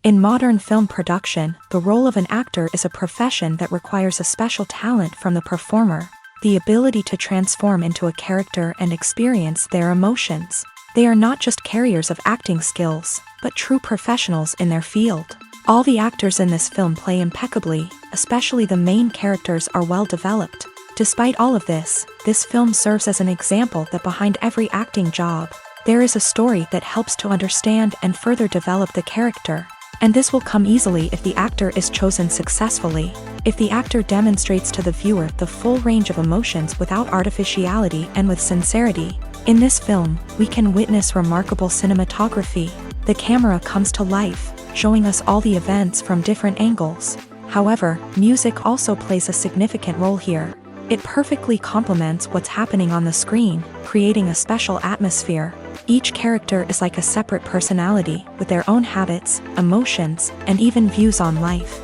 In modern film production, the role of an actor is a profession that requires a special talent from the performer, the ability to transform into a character and experience their emotions. They are not just carriers of acting skills, but true professionals in their field. All the actors in this film play impeccably, especially the main characters are well developed. Despite all of this film serves as an example that behind every acting job, there is a story that helps to understand and further develop the character. And this will come easily if the actor is chosen successfully. If the actor demonstrates to the viewer the full range of emotions without artificiality and with sincerity. In this film, we can witness remarkable cinematography. The camera comes to life, showing us all the events from different angles. However, music also plays a significant role here. It perfectly complements what's happening on the screen, creating a special atmosphere. Each character is like a separate personality, with their own habits, emotions, and even views on life.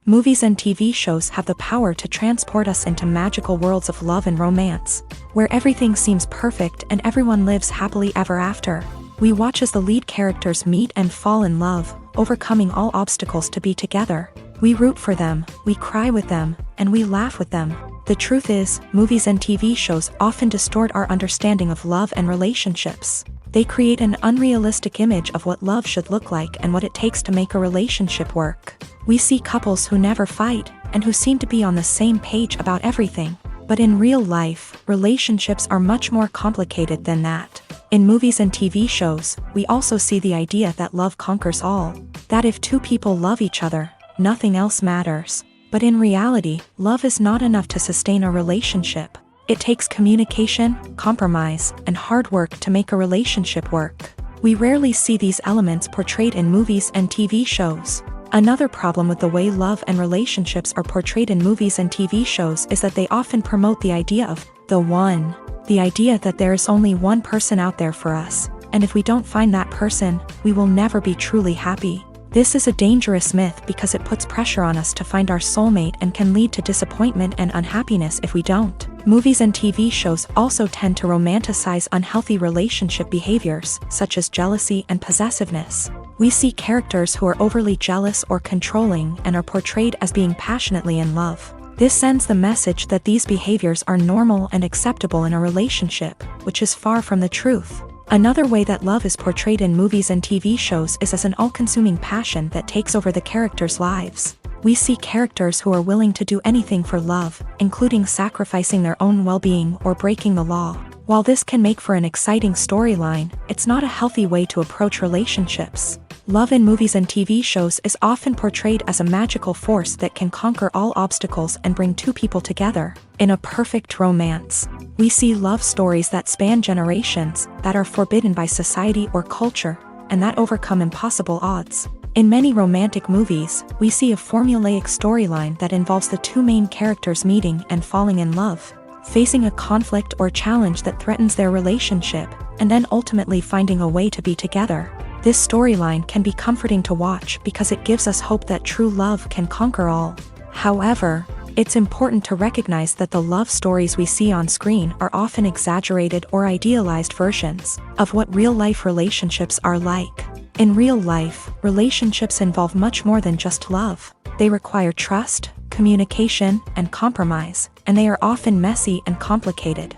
Movies and TV shows have the power to transport us into magical worlds of love and romance, where everything seems perfect and everyone lives happily ever after. We watch as the lead characters meet and fall in love, overcoming all obstacles to be together. We root for them, we cry with them, and we laugh with them. The truth is, movies and TV shows often distort our understanding of love and relationships. They create an unrealistic image of what love should look like and what it takes to make a relationship work. We see couples who never fight, and who seem to be on the same page about everything. But in real life, relationships are much more complicated than that. In movies and TV shows, we also see the idea that love conquers all. That if two people love each other, nothing else matters. But in reality, love is not enough to sustain a relationship. It takes communication, compromise, and hard work to make a relationship work. We rarely see these elements portrayed in movies and TV shows. Another problem with the way love and relationships are portrayed in movies and TV shows is that they often promote the idea of the one. The idea that there is only one person out there for us, and if we don't find that person, we will never be truly happy. This is a dangerous myth because it puts pressure on us to find our soulmate and can lead to disappointment and unhappiness if we don't. Movies and TV shows also tend to romanticize unhealthy relationship behaviors, such as jealousy and possessiveness. We see characters who are overly jealous or controlling and are portrayed as being passionately in love. This sends the message that these behaviors are normal and acceptable in a relationship, which is far from the truth. Another way that love is portrayed in movies and TV shows is as an all-consuming passion that takes over the characters' lives. We see characters who are willing to do anything for love, including sacrificing their own well-being or breaking the law. While this can make for an exciting storyline, it's not a healthy way to approach relationships. Love in movies and TV shows is often portrayed as a magical force that can conquer all obstacles and bring two people together in a perfect romance. We see love stories that span generations, that are forbidden by society or culture, and that overcome impossible odds. In many romantic movies, we see a formulaic storyline that involves the two main characters meeting and falling in love, facing a conflict or challenge that threatens their relationship, and then ultimately finding a way to be together. This storyline can be comforting to watch because it gives us hope that true love can conquer all. However, it's important to recognize that the love stories we see on screen are often exaggerated or idealized versions of what real-life relationships are like. In real life, relationships involve much more than just love. They require trust, communication, and compromise, and they are often messy and complicated.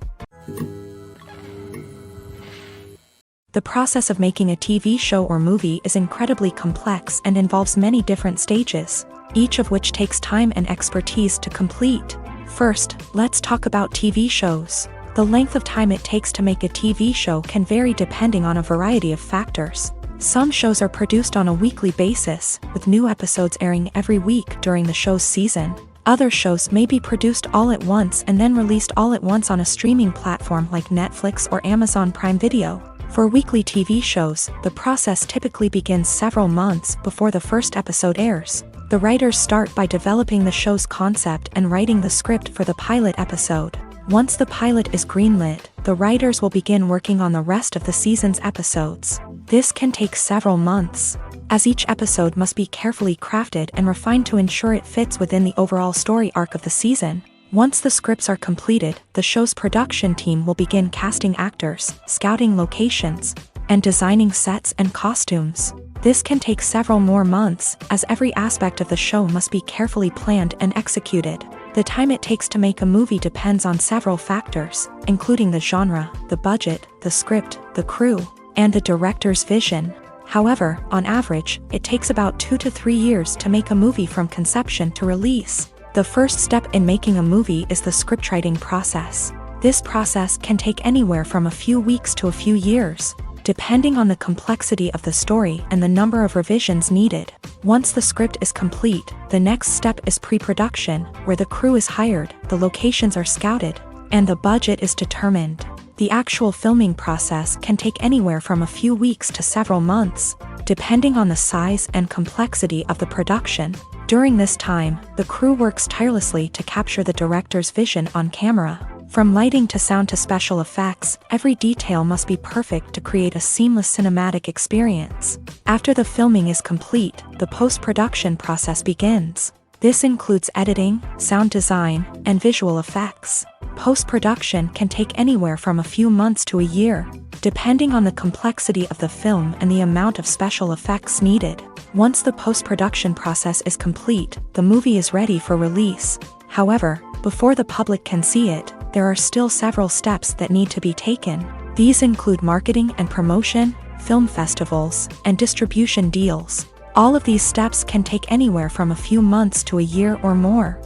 The process of making a TV show or movie is incredibly complex and involves many different stages, each of which takes time and expertise to complete. First, let's talk about TV shows. The length of time it takes to make a TV show can vary depending on a variety of factors. Some shows are produced on a weekly basis, with new episodes airing every week during the show's season. Other shows may be produced all at once and then released all at once on a streaming platform like Netflix or Amazon Prime Video. For weekly TV shows, the process typically begins several months before the first episode airs. The writers start by developing the show's concept and writing the script for the pilot episode. Once the pilot is greenlit, the writers will begin working on the rest of the season's episodes. This can take several months, as each episode must be carefully crafted and refined to ensure it fits within the overall story arc of the season. Once the scripts are completed, the show's production team will begin casting actors, scouting locations, and designing sets and costumes. This can take several more months, as every aspect of the show must be carefully planned and executed. The time it takes to make a movie depends on several factors, including the genre, the budget, the script, the crew, and the director's vision. However, on average, it takes about 2 to 3 years to make a movie from conception to release. The first step in making a movie is the scriptwriting process. This process can take anywhere from a few weeks to a few years, depending on the complexity of the story and the number of revisions needed. Once the script is complete, the next step is pre-production, where the crew is hired, the locations are scouted, and the budget is determined. The actual filming process can take anywhere from a few weeks to several months, depending on the size and complexity of the production. During this time, the crew works tirelessly to capture the director's vision on camera. From lighting to sound to special effects, every detail must be perfect to create a seamless cinematic experience. After the filming is complete, the post-production process begins. This includes editing, sound design, and visual effects. Post-production can take anywhere from a few months to a year, depending on the complexity of the film and the amount of special effects needed. Once the post-production process is complete, the movie is ready for release. However, before the public can see it, there are still several steps that need to be taken. These include marketing and promotion, film festivals, and distribution deals. All of these steps can take anywhere from a few months to a year or more.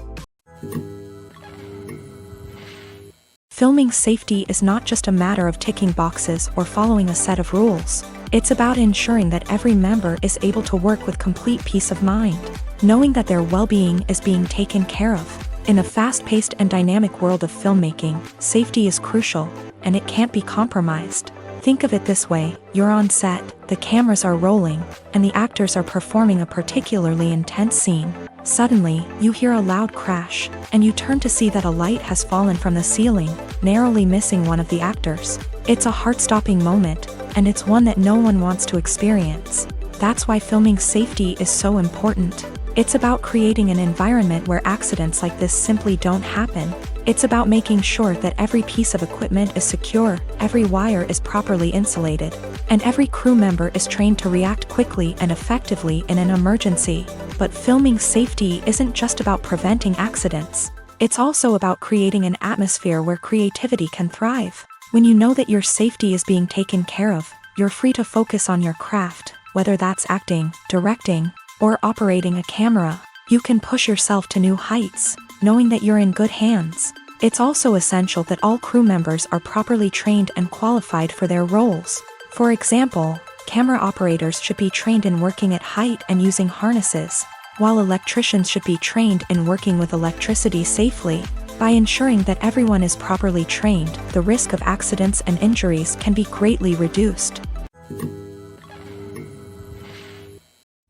Filming safety is not just a matter of ticking boxes or following a set of rules. It's about ensuring that every member is able to work with complete peace of mind, knowing that their well-being is being taken care of. In a fast-paced and dynamic world of filmmaking, safety is crucial, and it can't be compromised. Think of it this way: you're on set, the cameras are rolling, and the actors are performing a particularly intense scene. Suddenly, you hear a loud crash, and you turn to see that a light has fallen from the ceiling, narrowly missing one of the actors. It's a heart-stopping moment, and it's one that no one wants to experience. That's why filming safety is so important. It's about creating an environment where accidents like this simply don't happen. It's about making sure that every piece of equipment is secure, every wire is properly insulated, and every crew member is trained to react quickly and effectively in an emergency. But filming safety isn't just about preventing accidents. It's also about creating an atmosphere where creativity can thrive. When you know that your safety is being taken care of, you're free to focus on your craft, whether that's acting, directing, or operating a camera. You can push yourself to new heights, knowing that you're in good hands. It's also essential that all crew members are properly trained and qualified for their roles. For example, camera operators should be trained in working at height and using harnesses, while electricians should be trained in working with electricity safely. By ensuring that everyone is properly trained, the risk of accidents and injuries can be greatly reduced.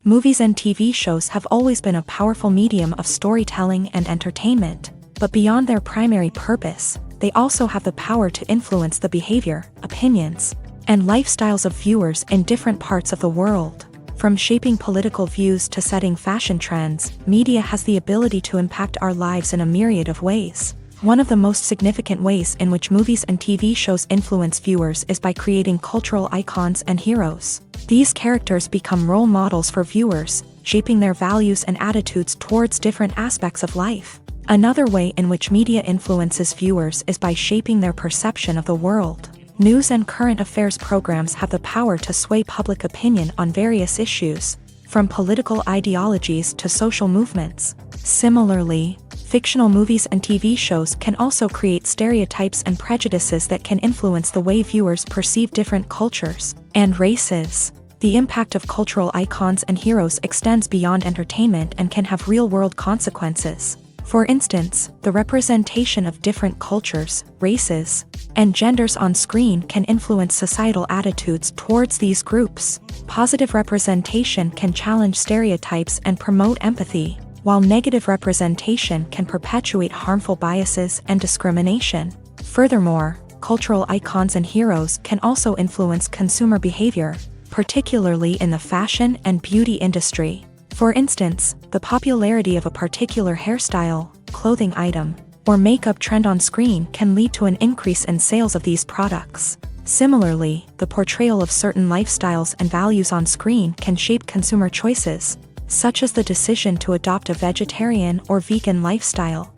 Movies and TV shows have always been a powerful medium of storytelling and entertainment, but beyond their primary purpose, they also have the power to influence the behavior, opinions, and lifestyles of viewers in different parts of the world. From shaping political views to setting fashion trends, media has the ability to impact our lives in a myriad of ways. One of the most significant ways in which movies and TV shows influence viewers is by creating cultural icons and heroes. These characters become role models for viewers, shaping their values and attitudes towards different aspects of life. Another way in which media influences viewers is by shaping their perception of the world. News and current affairs programs have the power to sway public opinion on various issues, from political ideologies to social movements. Similarly, fictional movies and TV shows can also create stereotypes and prejudices that can influence the way viewers perceive different cultures and races. The impact of cultural icons and heroes extends beyond entertainment and can have real-world consequences. For instance, the representation of different cultures, races, and genders on screen can influence societal attitudes towards these groups. Positive representation can challenge stereotypes and promote empathy, while negative representation can perpetuate harmful biases and discrimination. Furthermore, cultural icons and heroes can also influence consumer behavior, particularly in the fashion and beauty industry. For instance, the popularity of a particular hairstyle, clothing item, or makeup trend on screen can lead to an increase in sales of these products. Similarly, the portrayal of certain lifestyles and values on screen can shape consumer choices, such as the decision to adopt a vegetarian or vegan lifestyle.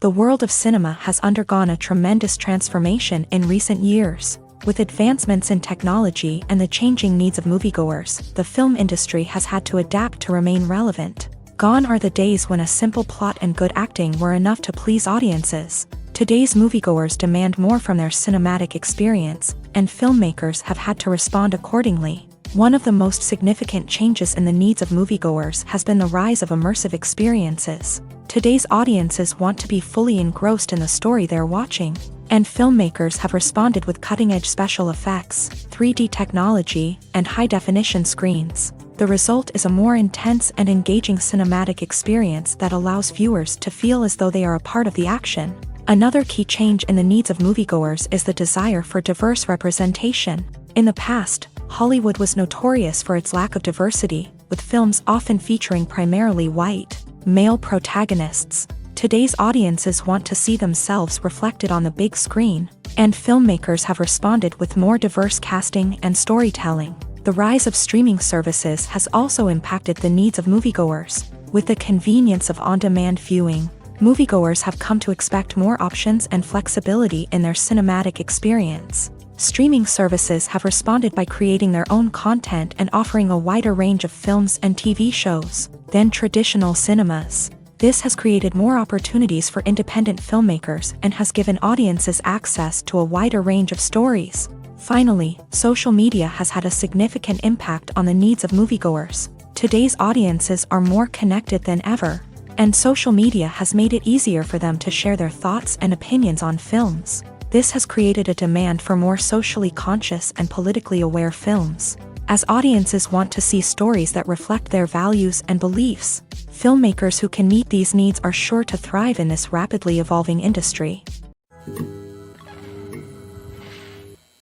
The world of cinema has undergone a tremendous transformation in recent years. With advancements in technology and the changing needs of moviegoers, the film industry has had to adapt to remain relevant. Gone are the days when a simple plot and good acting were enough to please audiences. Today's moviegoers demand more from their cinematic experience, and filmmakers have had to respond accordingly. One of the most significant changes in the needs of moviegoers has been the rise of immersive experiences. Today's audiences want to be fully engrossed in the story they're watching, and filmmakers have responded with cutting-edge special effects, 3D technology, and high-definition screens. The result is a more intense and engaging cinematic experience that allows viewers to feel as though they are a part of the action. Another key change in the needs of moviegoers is the desire for diverse representation. In the past, Hollywood was notorious for its lack of diversity, with films often featuring primarily white, male protagonists. Today's audiences want to see themselves reflected on the big screen, and filmmakers have responded with more diverse casting and storytelling. The rise of streaming services has also impacted the needs of moviegoers. With the convenience of on-demand viewing, moviegoers have come to expect more options and flexibility in their cinematic experience. Streaming services have responded by creating their own content and offering a wider range of films and TV shows than traditional cinemas. This has created more opportunities for independent filmmakers and has given audiences access to a wider range of stories. Finally, social media has had a significant impact on the needs of moviegoers. Today's audiences are more connected than ever, and social media has made it easier for them to share their thoughts and opinions on films. This has created a demand for more socially conscious and politically aware films. As audiences want to see stories that reflect their values and beliefs, filmmakers who can meet these needs are sure to thrive in this rapidly evolving industry.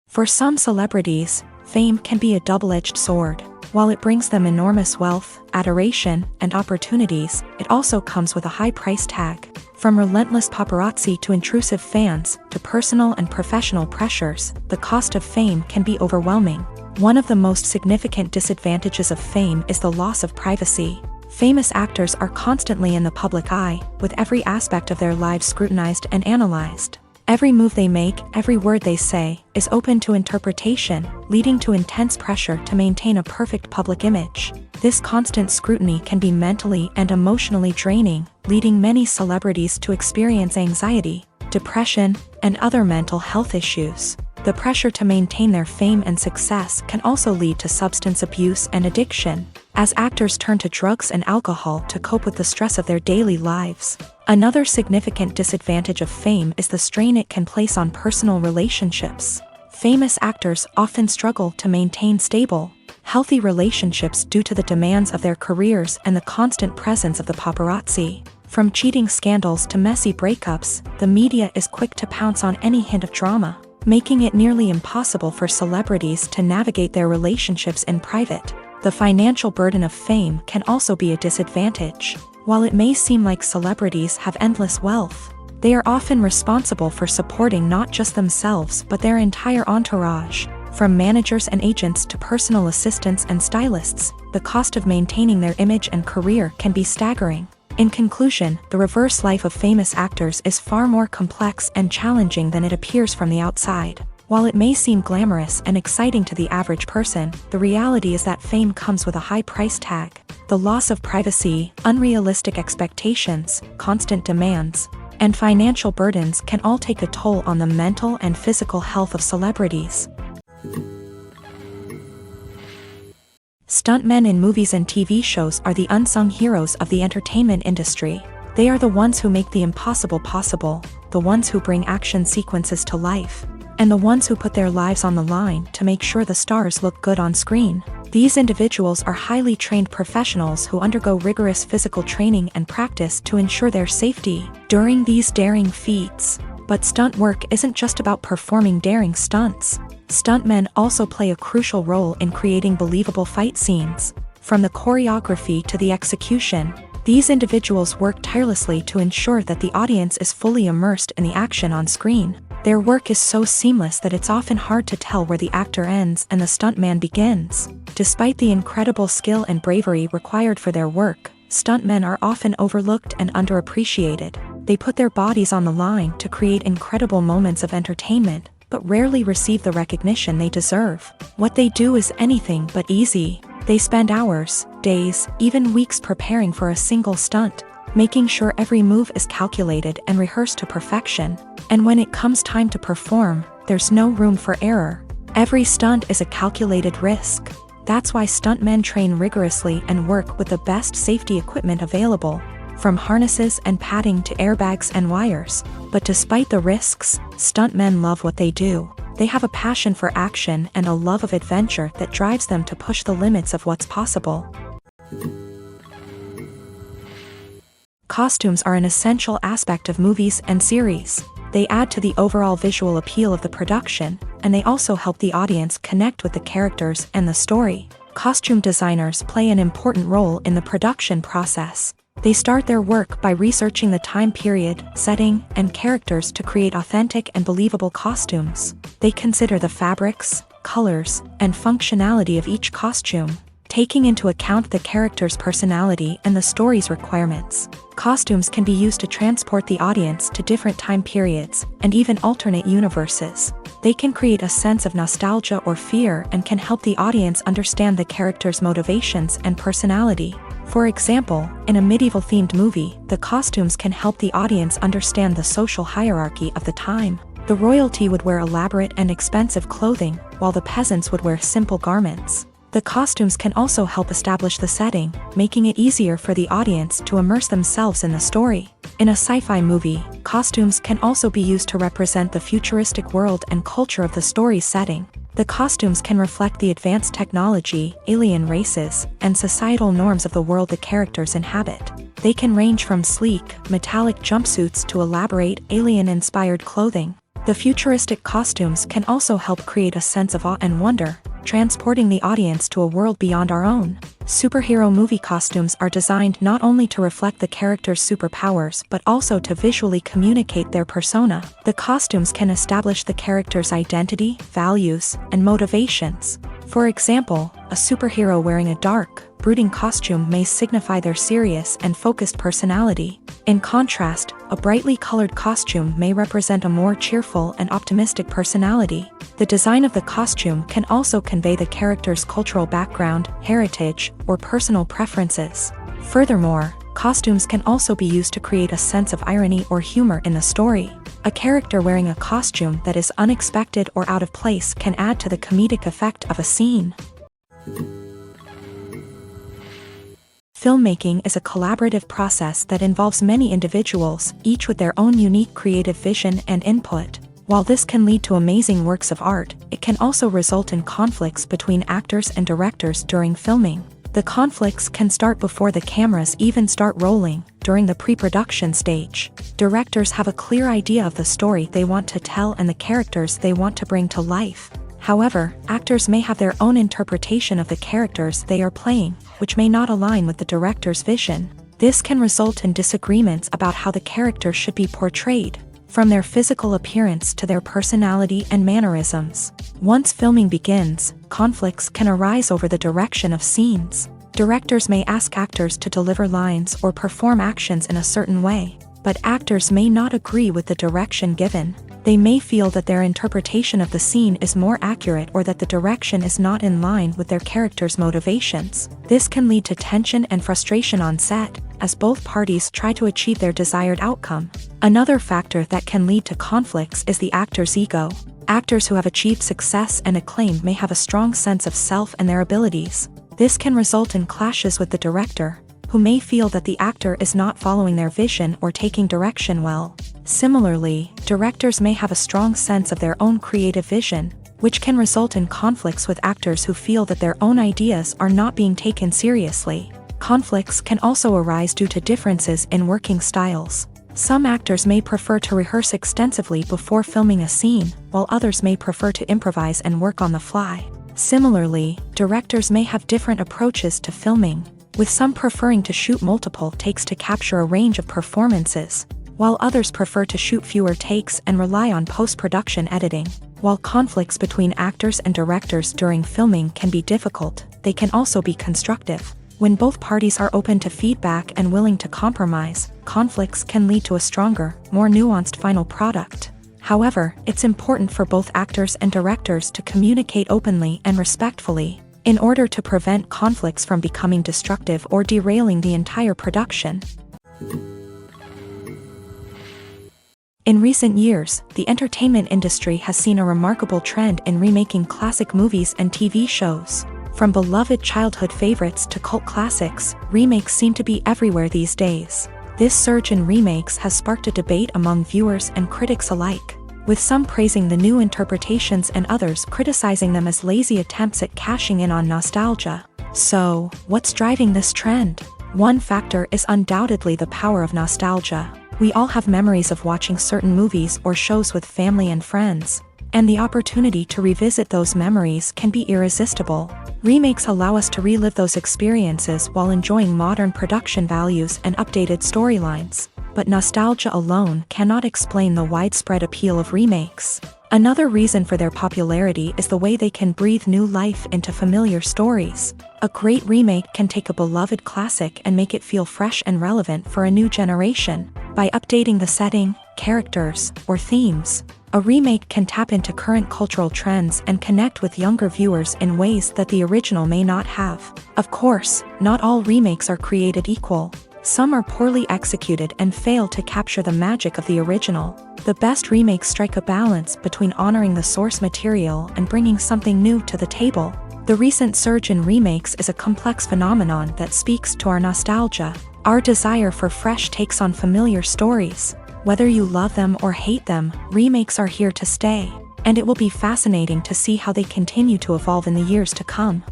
For some celebrities, fame can be a double-edged sword. While it brings them enormous wealth, adoration, and opportunities, it also comes with a high price tag. From relentless paparazzi to intrusive fans, to personal and professional pressures, the cost of fame can be overwhelming. One of the most significant disadvantages of fame is the loss of privacy. Famous actors are constantly in the public eye, with every aspect of their lives scrutinized and analyzed. Every move they make, every word they say, is open to interpretation, leading to intense pressure to maintain a perfect public image. This constant scrutiny can be mentally and emotionally draining, leading many celebrities to experience anxiety, depression, and other mental health issues. The pressure to maintain their fame and success can also lead to substance abuse and addiction, as actors turn to drugs and alcohol to cope with the stress of their daily lives. Another significant disadvantage of fame is the strain it can place on personal relationships. Famous actors often struggle to maintain stable, healthy relationships due to the demands of their careers and the constant presence of the paparazzi. From cheating scandals to messy breakups, the media is quick to pounce on any hint of drama, making it nearly impossible for celebrities to navigate their relationships in private. The financial burden of fame can also be a disadvantage. While it may seem like celebrities have endless wealth, they are often responsible for supporting not just themselves but their entire entourage. From managers and agents to personal assistants and stylists, the cost of maintaining their image and career can be staggering. In conclusion, the reverse life of famous actors is far more complex and challenging than it appears from the outside. While it may seem glamorous and exciting to the average person, the reality is that fame comes with a high price tag. The loss of privacy, unrealistic expectations, constant demands, and financial burdens can all take a toll on the mental and physical health of celebrities. Stuntmen in movies and TV shows are the unsung heroes of the entertainment industry. They are the ones who make the impossible possible, the ones who bring action sequences to life, and the ones who put their lives on the line to make sure the stars look good on screen. These individuals are highly trained professionals who undergo rigorous physical training and practice to ensure their safety during these daring feats. But stunt work isn't just about performing daring stunts. Stuntmen also play a crucial role in creating believable fight scenes. From the choreography to the execution, These individuals work tirelessly to ensure that the audience is fully immersed in the action on screen. Their work is so seamless that it's often hard to tell where the actor ends and the stuntman begins. Despite the incredible skill and bravery required for their work, stuntmen are often overlooked and underappreciated. They put their bodies on the line to create incredible moments of entertainment, but rarely receive the recognition they deserve. What they do is anything but easy. They spend hours, days, even weeks preparing for a single stunt, making sure every move is calculated and rehearsed to perfection. And when it comes time to perform, there's no room for error. Every stunt is a calculated risk. That's why stuntmen train rigorously and work with the best safety equipment available, from harnesses and padding to airbags and wires. But despite the risks, stuntmen love what they do. They have a passion for action and a love of adventure that drives them to push the limits of what's possible. Costumes are an essential aspect of movies and series. They add to the overall visual appeal of the production, and they also help the audience connect with the characters and the story. Costume designers play an important role in the production process. They start their work by researching the time period, setting, and characters to create authentic and believable costumes. They consider the fabrics, colors, and functionality of each costume, taking into account the character's personality and the story's requirements. Costumes can be used to transport the audience to different time periods and even alternate universes. They can create a sense of nostalgia or fear and can help the audience understand the character's motivations and personality. For example, in a medieval-themed movie, the costumes can help the audience understand the social hierarchy of the time. The royalty would wear elaborate and expensive clothing, while the peasants would wear simple garments. The costumes can also help establish the setting, making it easier for the audience to immerse themselves in the story. In a sci-fi movie, costumes can also be used to represent the futuristic world and culture of the story's setting. The costumes can reflect the advanced technology, alien races, and societal norms of the world the characters inhabit. They can range from sleek, metallic jumpsuits to elaborate, alien-inspired clothing. The futuristic costumes can also help create a sense of awe and wonder, transporting the audience to a world beyond our own. Superhero movie costumes are designed not only to reflect the character's superpowers but also to visually communicate their persona. The costumes can establish the character's identity, values, and motivations. For example, a superhero wearing a dark, brooding costume may signify their serious and focused personality. In contrast, a brightly colored costume may represent a more cheerful and optimistic personality. The design of the costume can also convey the character's cultural background, heritage, or personal preferences. Furthermore, costumes can also be used to create a sense of irony or humor in the story. A character wearing a costume that is unexpected or out of place can add to the comedic effect of a scene. Filmmaking is a collaborative process that involves many individuals, each with their own unique creative vision and input. While this can lead to amazing works of art, it can also result in conflicts between actors and directors during filming. The conflicts can start before the cameras even start rolling, during the pre-production stage. Directors have a clear idea of the story they want to tell and the characters they want to bring to life. However, actors may have their own interpretation of the characters they are playing, which may not align with the director's vision. This can result in disagreements about how the character should be portrayed, from their physical appearance to their personality and mannerisms. Once filming begins, conflicts can arise over the direction of scenes. Directors may ask actors to deliver lines or perform actions in a certain way, but actors may not agree with the direction given. They may feel that their interpretation of the scene is more accurate or that the direction is not in line with their character's motivations. This can lead to tension and frustration on set, as both parties try to achieve their desired outcome. Another factor that can lead to conflicts is the actor's ego. Actors who have achieved success and acclaim may have a strong sense of self and their abilities. This can result in clashes with the director, who may feel that the actor is not following their vision or taking direction well. Similarly, directors may have a strong sense of their own creative vision, which can result in conflicts with actors who feel that their own ideas are not being taken seriously. Conflicts can also arise due to differences in working styles. Some actors may prefer to rehearse extensively before filming a scene, while others may prefer to improvise and work on the fly. Similarly, directors may have different approaches to filming. with some preferring to shoot multiple takes to capture a range of performances, while others prefer to shoot fewer takes and rely on post-production editing. While conflicts between actors and directors during filming can be difficult, they can also be constructive. When both parties are open to feedback and willing to compromise, conflicts can lead to a stronger, more nuanced final product. However, it's important for both actors and directors to communicate openly and respectfully, in order to prevent conflicts from becoming destructive or derailing the entire production. In recent years, the entertainment industry has seen a remarkable trend in remaking classic movies and TV shows. From beloved childhood favorites to cult classics, remakes seem to be everywhere these days. This surge in remakes has sparked a debate among viewers and critics alike, with some praising the new interpretations and others criticizing them as lazy attempts at cashing in on nostalgia. So, what's driving this trend? One factor is undoubtedly the power of nostalgia. We all have memories of watching certain movies or shows with family and friends, and the opportunity to revisit those memories can be irresistible. Remakes allow us to relive those experiences while enjoying modern production values and updated storylines. But nostalgia alone cannot explain the widespread appeal of remakes. Another reason for their popularity is the way they can breathe new life into familiar stories. A great remake can take a beloved classic and make it feel fresh and relevant for a new generation. By updating the setting, characters, or themes, a remake can tap into current cultural trends and connect with younger viewers in ways that the original may not have. Of course, not all remakes are created equal. Some are poorly executed and fail to capture the magic of the original. The best remakes strike a balance between honoring the source material and bringing something new to the table. The recent surge in remakes is a complex phenomenon that speaks to our nostalgia, our desire for fresh takes on familiar stories. Whether you love them or hate them, remakes are here to stay, and it will be fascinating to see how they continue to evolve in the years to come.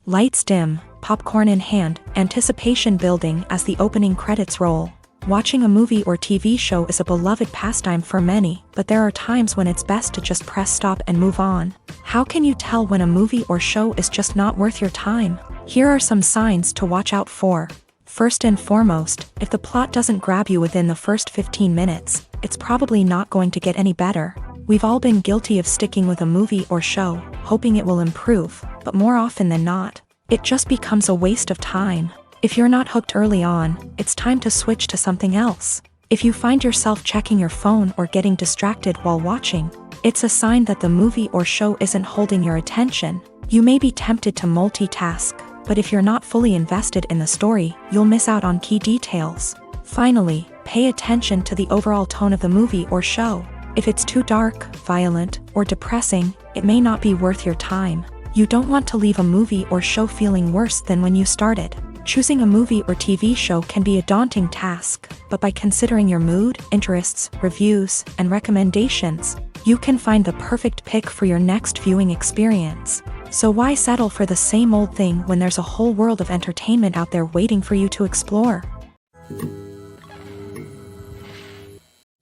Lights dim, popcorn in hand, anticipation building as the opening credits roll. Watching a movie or TV show is a beloved pastime for many, but there are times when it's best to just press stop and move on. How can you tell when a movie or show is just not worth your time? Here are some signs to watch out for. First and foremost, if the plot doesn't grab you within the first 15 minutes, it's probably not going to get any better. We've all been guilty of sticking with a movie or show, hoping it will improve, but more often than not, it just becomes a waste of time. If you're not hooked early on, it's time to switch to something else. If you find yourself checking your phone or getting distracted while watching, it's a sign that the movie or show isn't holding your attention. You may be tempted to multitask, but if you're not fully invested in the story, you'll miss out on key details. Finally, pay attention to the overall tone of the movie or show. If it's too dark, violent, or depressing, it may not be worth your time. You don't want to leave a movie or show feeling worse than when you started. Choosing a movie or TV show can be a daunting task, but by considering your mood, interests, reviews, and recommendations, you can find the perfect pick for your next viewing experience. So why settle for the same old thing when there's a whole world of entertainment out there waiting for you to explore?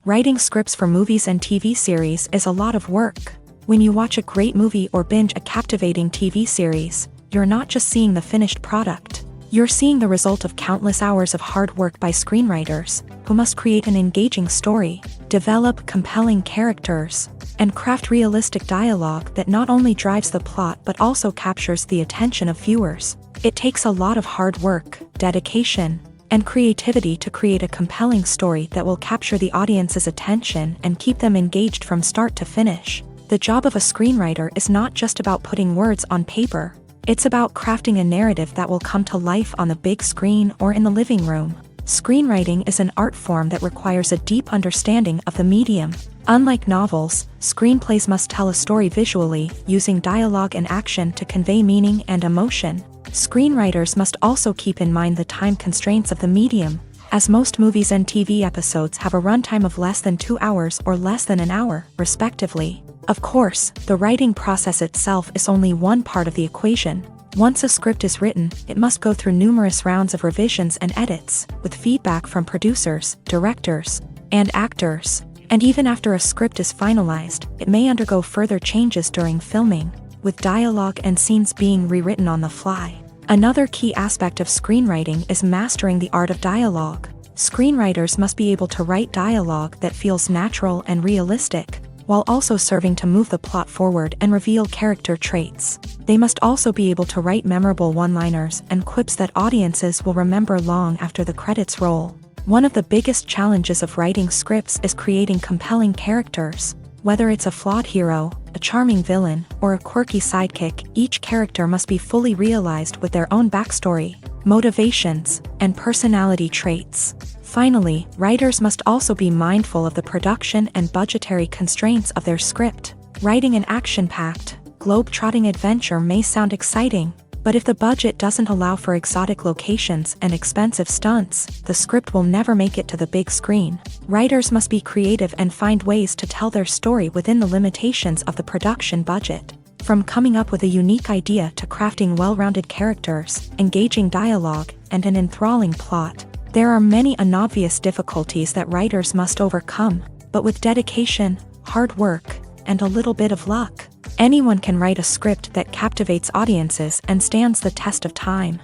Writing scripts for movies and TV series is a lot of work. When you watch a great movie or binge a captivating TV series, you're not just seeing the finished product. You're seeing the result of countless hours of hard work by screenwriters, who must create an engaging story, develop compelling characters, and craft realistic dialogue that not only drives the plot but also captures the attention of viewers. It takes a lot of hard work, dedication, and creativity to create a compelling story that will capture the audience's attention and keep them engaged from start to finish. The job of a screenwriter is not just about putting words on paper. It's about crafting a narrative that will come to life on the big screen or in the living room. Screenwriting is an art form that requires a deep understanding of the medium. Unlike novels, screenplays must tell a story visually, using dialogue and action to convey meaning and emotion. Screenwriters must also keep in mind the time constraints of the medium, as most movies and TV episodes have a runtime of less than 2 hours or less than an hour, respectively. Of course, the writing process itself is only one part of the equation. Once a script is written, it must go through numerous rounds of revisions and edits, with feedback from producers, directors, and actors. And even after a script is finalized, it may undergo further changes during filming. with dialogue and scenes being rewritten on the fly. Another key aspect of screenwriting is mastering the art of dialogue. Screenwriters must be able to write dialogue that feels natural and realistic, while also serving to move the plot forward and reveal character traits. They must also be able to write memorable one-liners and quips that audiences will remember long after the credits roll. One of the biggest challenges of writing scripts is creating compelling characters. Whether it's a flawed hero, a charming villain, or a quirky sidekick, each character must be fully realized with their own backstory, motivations, and personality traits. Finally, writers must also be mindful of the production and budgetary constraints of their script. Writing an action-packed, globe-trotting adventure may sound exciting, but if the budget doesn't allow for exotic locations and expensive stunts, the script will never make it to the big screen. Writers must be creative and find ways to tell their story within the limitations of the production budget. From coming up with a unique idea to crafting well-rounded characters, engaging dialogue, and an enthralling plot, there are many unobvious difficulties that writers must overcome, but with dedication, hard work, and a little bit of luck, anyone can write a script that captivates audiences and stands the test of time.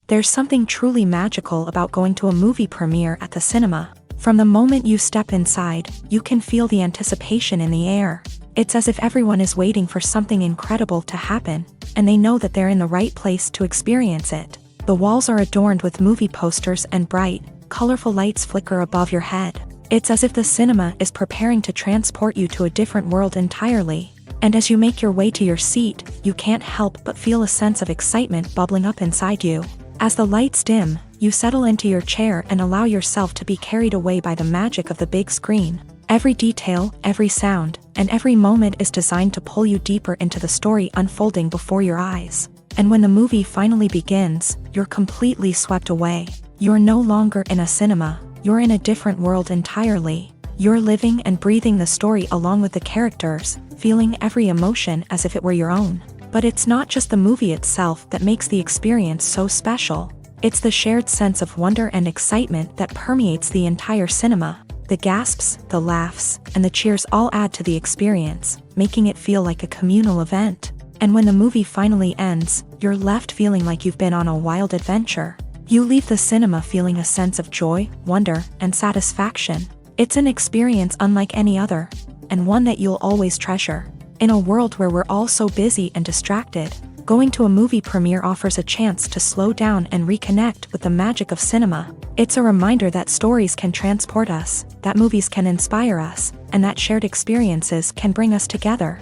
There's something truly magical about going to a movie premiere at the cinema. From the moment you step inside, you can feel the anticipation in the air. It's as if everyone is waiting for something incredible to happen, and they know that they're in the right place to experience it. The walls are adorned with movie posters and bright, colorful lights flicker above your head. It's as if the cinema is preparing to transport you to a different world entirely. And as you make your way to your seat, you can't help but feel a sense of excitement bubbling up inside you. As the lights dim, you settle into your chair and allow yourself to be carried away by the magic of the big screen. Every detail, every sound, and every moment is designed to pull you deeper into the story unfolding before your eyes. And when the movie finally begins, you're completely swept away. You're no longer in a cinema. You're in a different world entirely. You're living and breathing the story along with the characters, feeling every emotion as if it were your own. But it's not just the movie itself that makes the experience so special. It's the shared sense of wonder and excitement that permeates the entire cinema. The gasps, the laughs, and the cheers all add to the experience, making it feel like a communal event. And when the movie finally ends, you're left feeling like you've been on a wild adventure. You leave the cinema feeling a sense of joy, wonder, and satisfaction. It's an experience unlike any other, and one that you'll always treasure. In a world where we're all so busy and distracted, going to a movie premiere offers a chance to slow down and reconnect with the magic of cinema. It's a reminder that stories can transport us, that movies can inspire us, and that shared experiences can bring us together.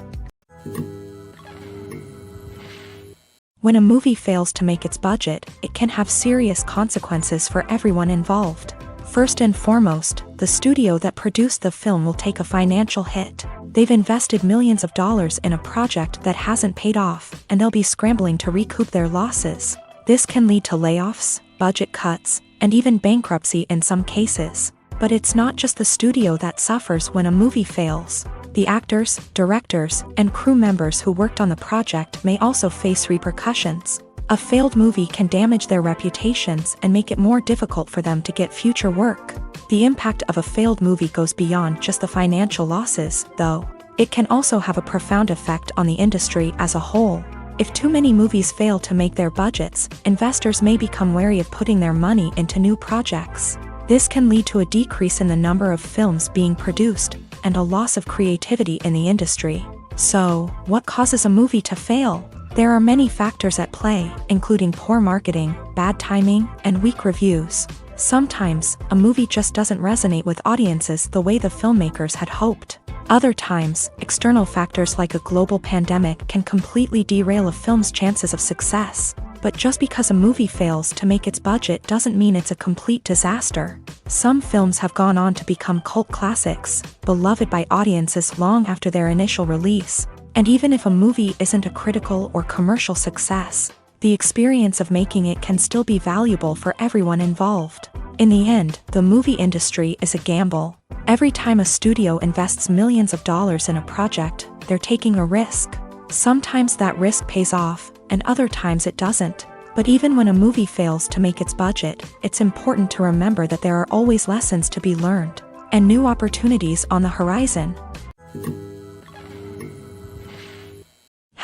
When a movie fails to make its budget, it can have serious consequences for everyone involved. First and foremost, the studio that produced the film will take a financial hit. They've invested millions of dollars in a project that hasn't paid off, and they'll be scrambling to recoup their losses. This can lead to layoffs, budget cuts, and even bankruptcy in some cases. But it's not just the studio that suffers when a movie fails. The actors, directors, and crew members who worked on the project may also face repercussions. A failed movie can damage their reputations and make it more difficult for them to get future work. The impact of a failed movie goes beyond just the financial losses, though. It can also have a profound effect on the industry as a whole. If too many movies fail to make their budgets, investors may become wary of putting their money into new projects. This can lead to a decrease in the number of films being produced, and a loss of creativity in the industry. So, what causes a movie to fail? There are many factors at play, including poor marketing, bad timing, and weak reviews. Sometimes, a movie just doesn't resonate with audiences the way the filmmakers had hoped. Other times, external factors like a global pandemic can completely derail a film's chances of success. But just because a movie fails to make its budget doesn't mean it's a complete disaster. Some films have gone on to become cult classics, beloved by audiences long after their initial release. And even if a movie isn't a critical or commercial success, the experience of making it can still be valuable for everyone involved. In the end, the movie industry is a gamble. Every time a studio invests millions of dollars in a project, they're taking a risk. Sometimes that risk pays off, and other times it doesn't. But even when a movie fails to make its budget, it's important to remember that there are always lessons to be learned, and new opportunities on the horizon.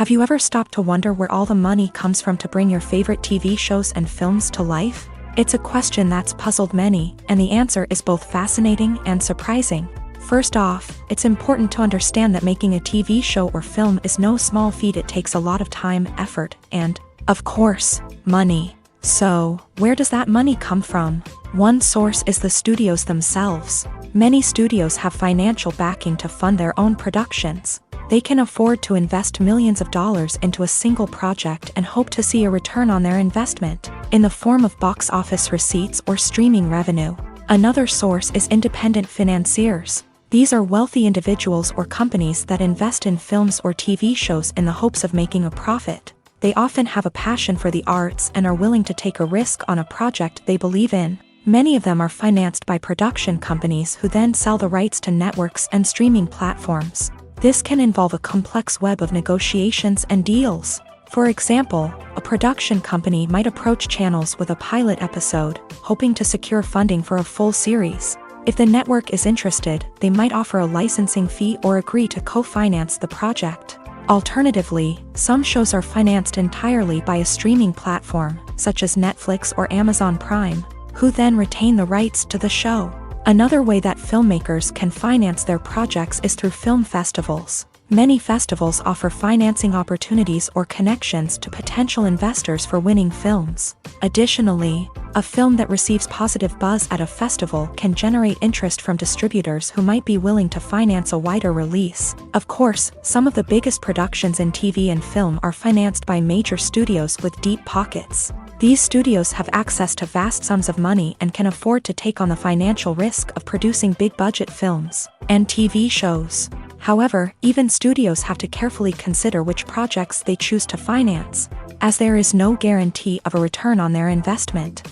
Have you ever stopped to wonder where all the money comes from to bring your favorite TV shows and films to life? It's a question that's puzzled many, and the answer is both fascinating and surprising. First off, it's important to understand that making a TV show or film is no small feat. It takes a lot of time, effort, and, of course, money. So, where does that money come from? One source is the studios themselves. Many studios have financial backing to fund their own productions. They can afford to invest millions of dollars into a single project and hope to see a return on their investment, in the form of box office receipts or streaming revenue. Another source is independent financiers. These are wealthy individuals or companies that invest in films or TV shows in the hopes of making a profit. They often have a passion for the arts and are willing to take a risk on a project they believe in. Many of them are financed by production companies who then sell the rights to networks and streaming platforms. This can involve a complex web of negotiations and deals. For example, a production company might approach channels with a pilot episode, hoping to secure funding for a full series. If the network is interested, they might offer a licensing fee or agree to co-finance the project. Alternatively, some shows are financed entirely by a streaming platform, such as Netflix or Amazon Prime, who then retain the rights to the show. Another way that filmmakers can finance their projects is through film festivals. Many festivals offer financing opportunities or connections to potential investors for winning films. Additionally, a film that receives positive buzz at a festival can generate interest from distributors who might be willing to finance a wider release. Of course, some of the biggest productions in TV and film are financed by major studios with deep pockets. These studios have access to vast sums of money and can afford to take on the financial risk of producing big-budget films and TV shows. However, even studios have to carefully consider which projects they choose to finance, as there is no guarantee of a return on their investment.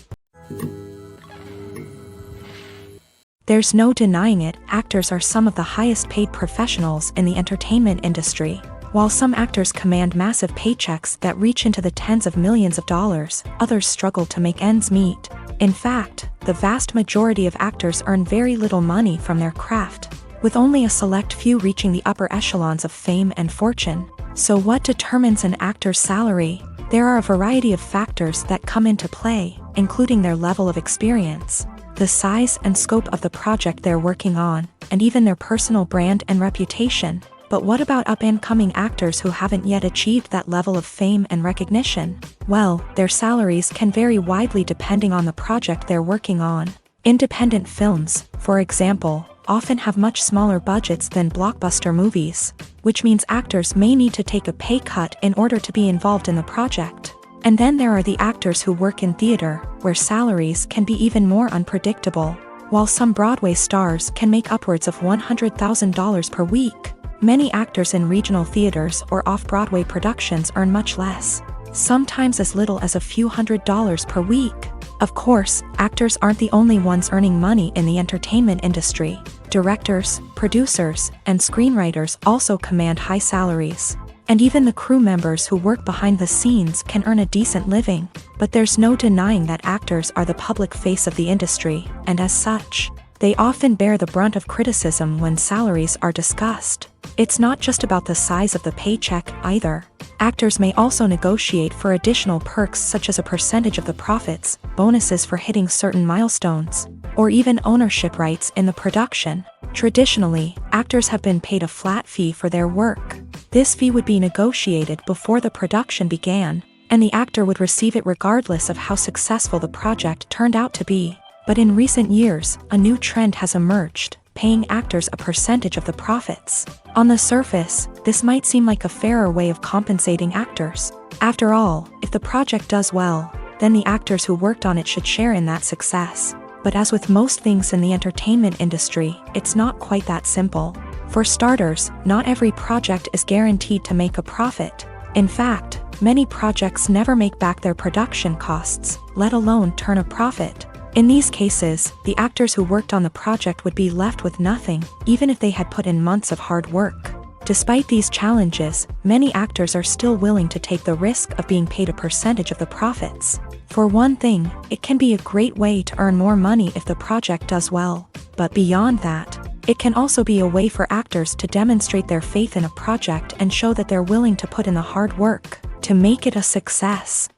There's no denying it, actors are some of the highest paid professionals in the entertainment industry. While some actors command massive paychecks that reach into the tens of millions of dollars, others struggle to make ends meet. In fact, the vast majority of actors earn very little money from their craft, with only a select few reaching the upper echelons of fame and fortune. So what determines an actor's salary? There are a variety of factors that come into play, including their level of experience, the size and scope of the project they're working on, and even their personal brand and reputation. But what about up-and-coming actors who haven't yet achieved that level of fame and recognition? Well, their salaries can vary widely depending on the project they're working on. Independent films, for example, often have much smaller budgets than blockbuster movies, which means actors may need to take a pay cut in order to be involved in the project. And then there are the actors who work in theater, where salaries can be even more unpredictable. While some Broadway stars can make upwards of $100,000 per week, many actors in regional theaters or off-Broadway productions earn much less, sometimes as little as a few $100s per week. Of course, actors aren't the only ones earning money in the entertainment industry. Directors, producers, and screenwriters also command high salaries. And even the crew members who work behind the scenes can earn a decent living. But there's no denying that actors are the public face of the industry, and as such, they often bear the brunt of criticism when salaries are discussed. It's not just about the size of the paycheck, either. Actors may also negotiate for additional perks such as a percentage of the profits, bonuses for hitting certain milestones, or even ownership rights in the production. Traditionally, actors have been paid a flat fee for their work. This fee would be negotiated before the production began, and the actor would receive it regardless of how successful the project turned out to be. But in recent years, a new trend has emerged, paying actors a percentage of the profits. On the surface, this might seem like a fairer way of compensating actors. After all, if the project does well, then the actors who worked on it should share in that success. But as with most things in the entertainment industry, it's not quite that simple. For starters, not every project is guaranteed to make a profit. In fact, many projects never make back their production costs, let alone turn a profit. In these cases, the actors who worked on the project would be left with nothing, even if they had put in months of hard work. Despite these challenges, many actors are still willing to take the risk of being paid a percentage of the profits. For one thing, it can be a great way to earn more money if the project does well. But beyond that, It can also be a way for actors to demonstrate their faith in a project and show that they're willing to put in the hard work to make it a success.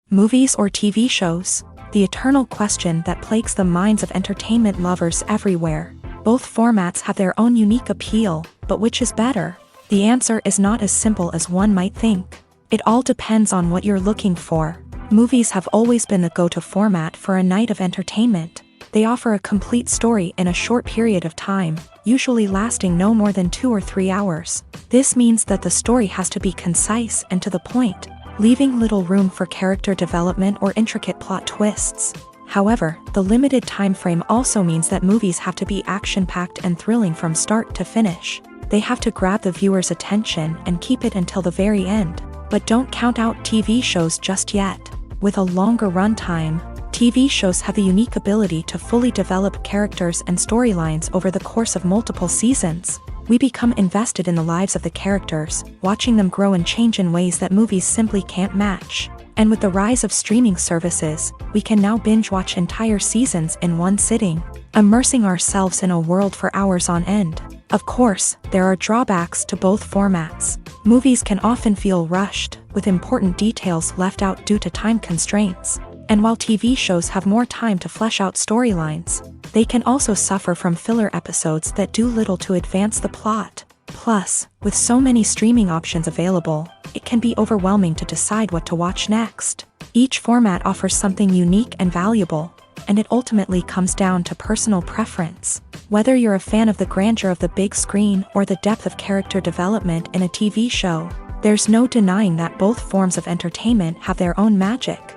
Movies or TV shows? The eternal question that plagues the minds of entertainment lovers everywhere. Both formats have their own unique appeal, but which is better? The answer is not as simple as one might think. It all depends on what you're looking for. Movies have always been the go-to format for a night of entertainment. They offer a complete story in a short period of time, usually lasting no more than 2 or 3 hours. This means that the story has to be concise and to the point, leaving little room for character development or intricate plot twists. However, the limited time frame also means that movies have to be action-packed and thrilling from start to finish. They have to grab the viewer's attention and keep it until the very end. But don't count out TV shows just yet. With a longer runtime, TV shows have the unique ability to fully develop characters and storylines over the course of multiple seasons. We become invested in the lives of the characters, watching them grow and change in ways that movies simply can't match. And with the rise of streaming services, we can now binge-watch entire seasons in one sitting, immersing ourselves in a world for hours on end. Of course, there are drawbacks to both formats. Movies can often feel rushed, with important details left out due to time constraints. And while TV shows have more time to flesh out storylines, they can also suffer from filler episodes that do little to advance the plot. Plus, with so many streaming options available, it can be overwhelming to decide what to watch next. Each format offers something unique and valuable, and it ultimately comes down to personal preference. Whether you're a fan of the grandeur of the big screen or the depth of character development in a TV show, there's no denying that both forms of entertainment have their own magic.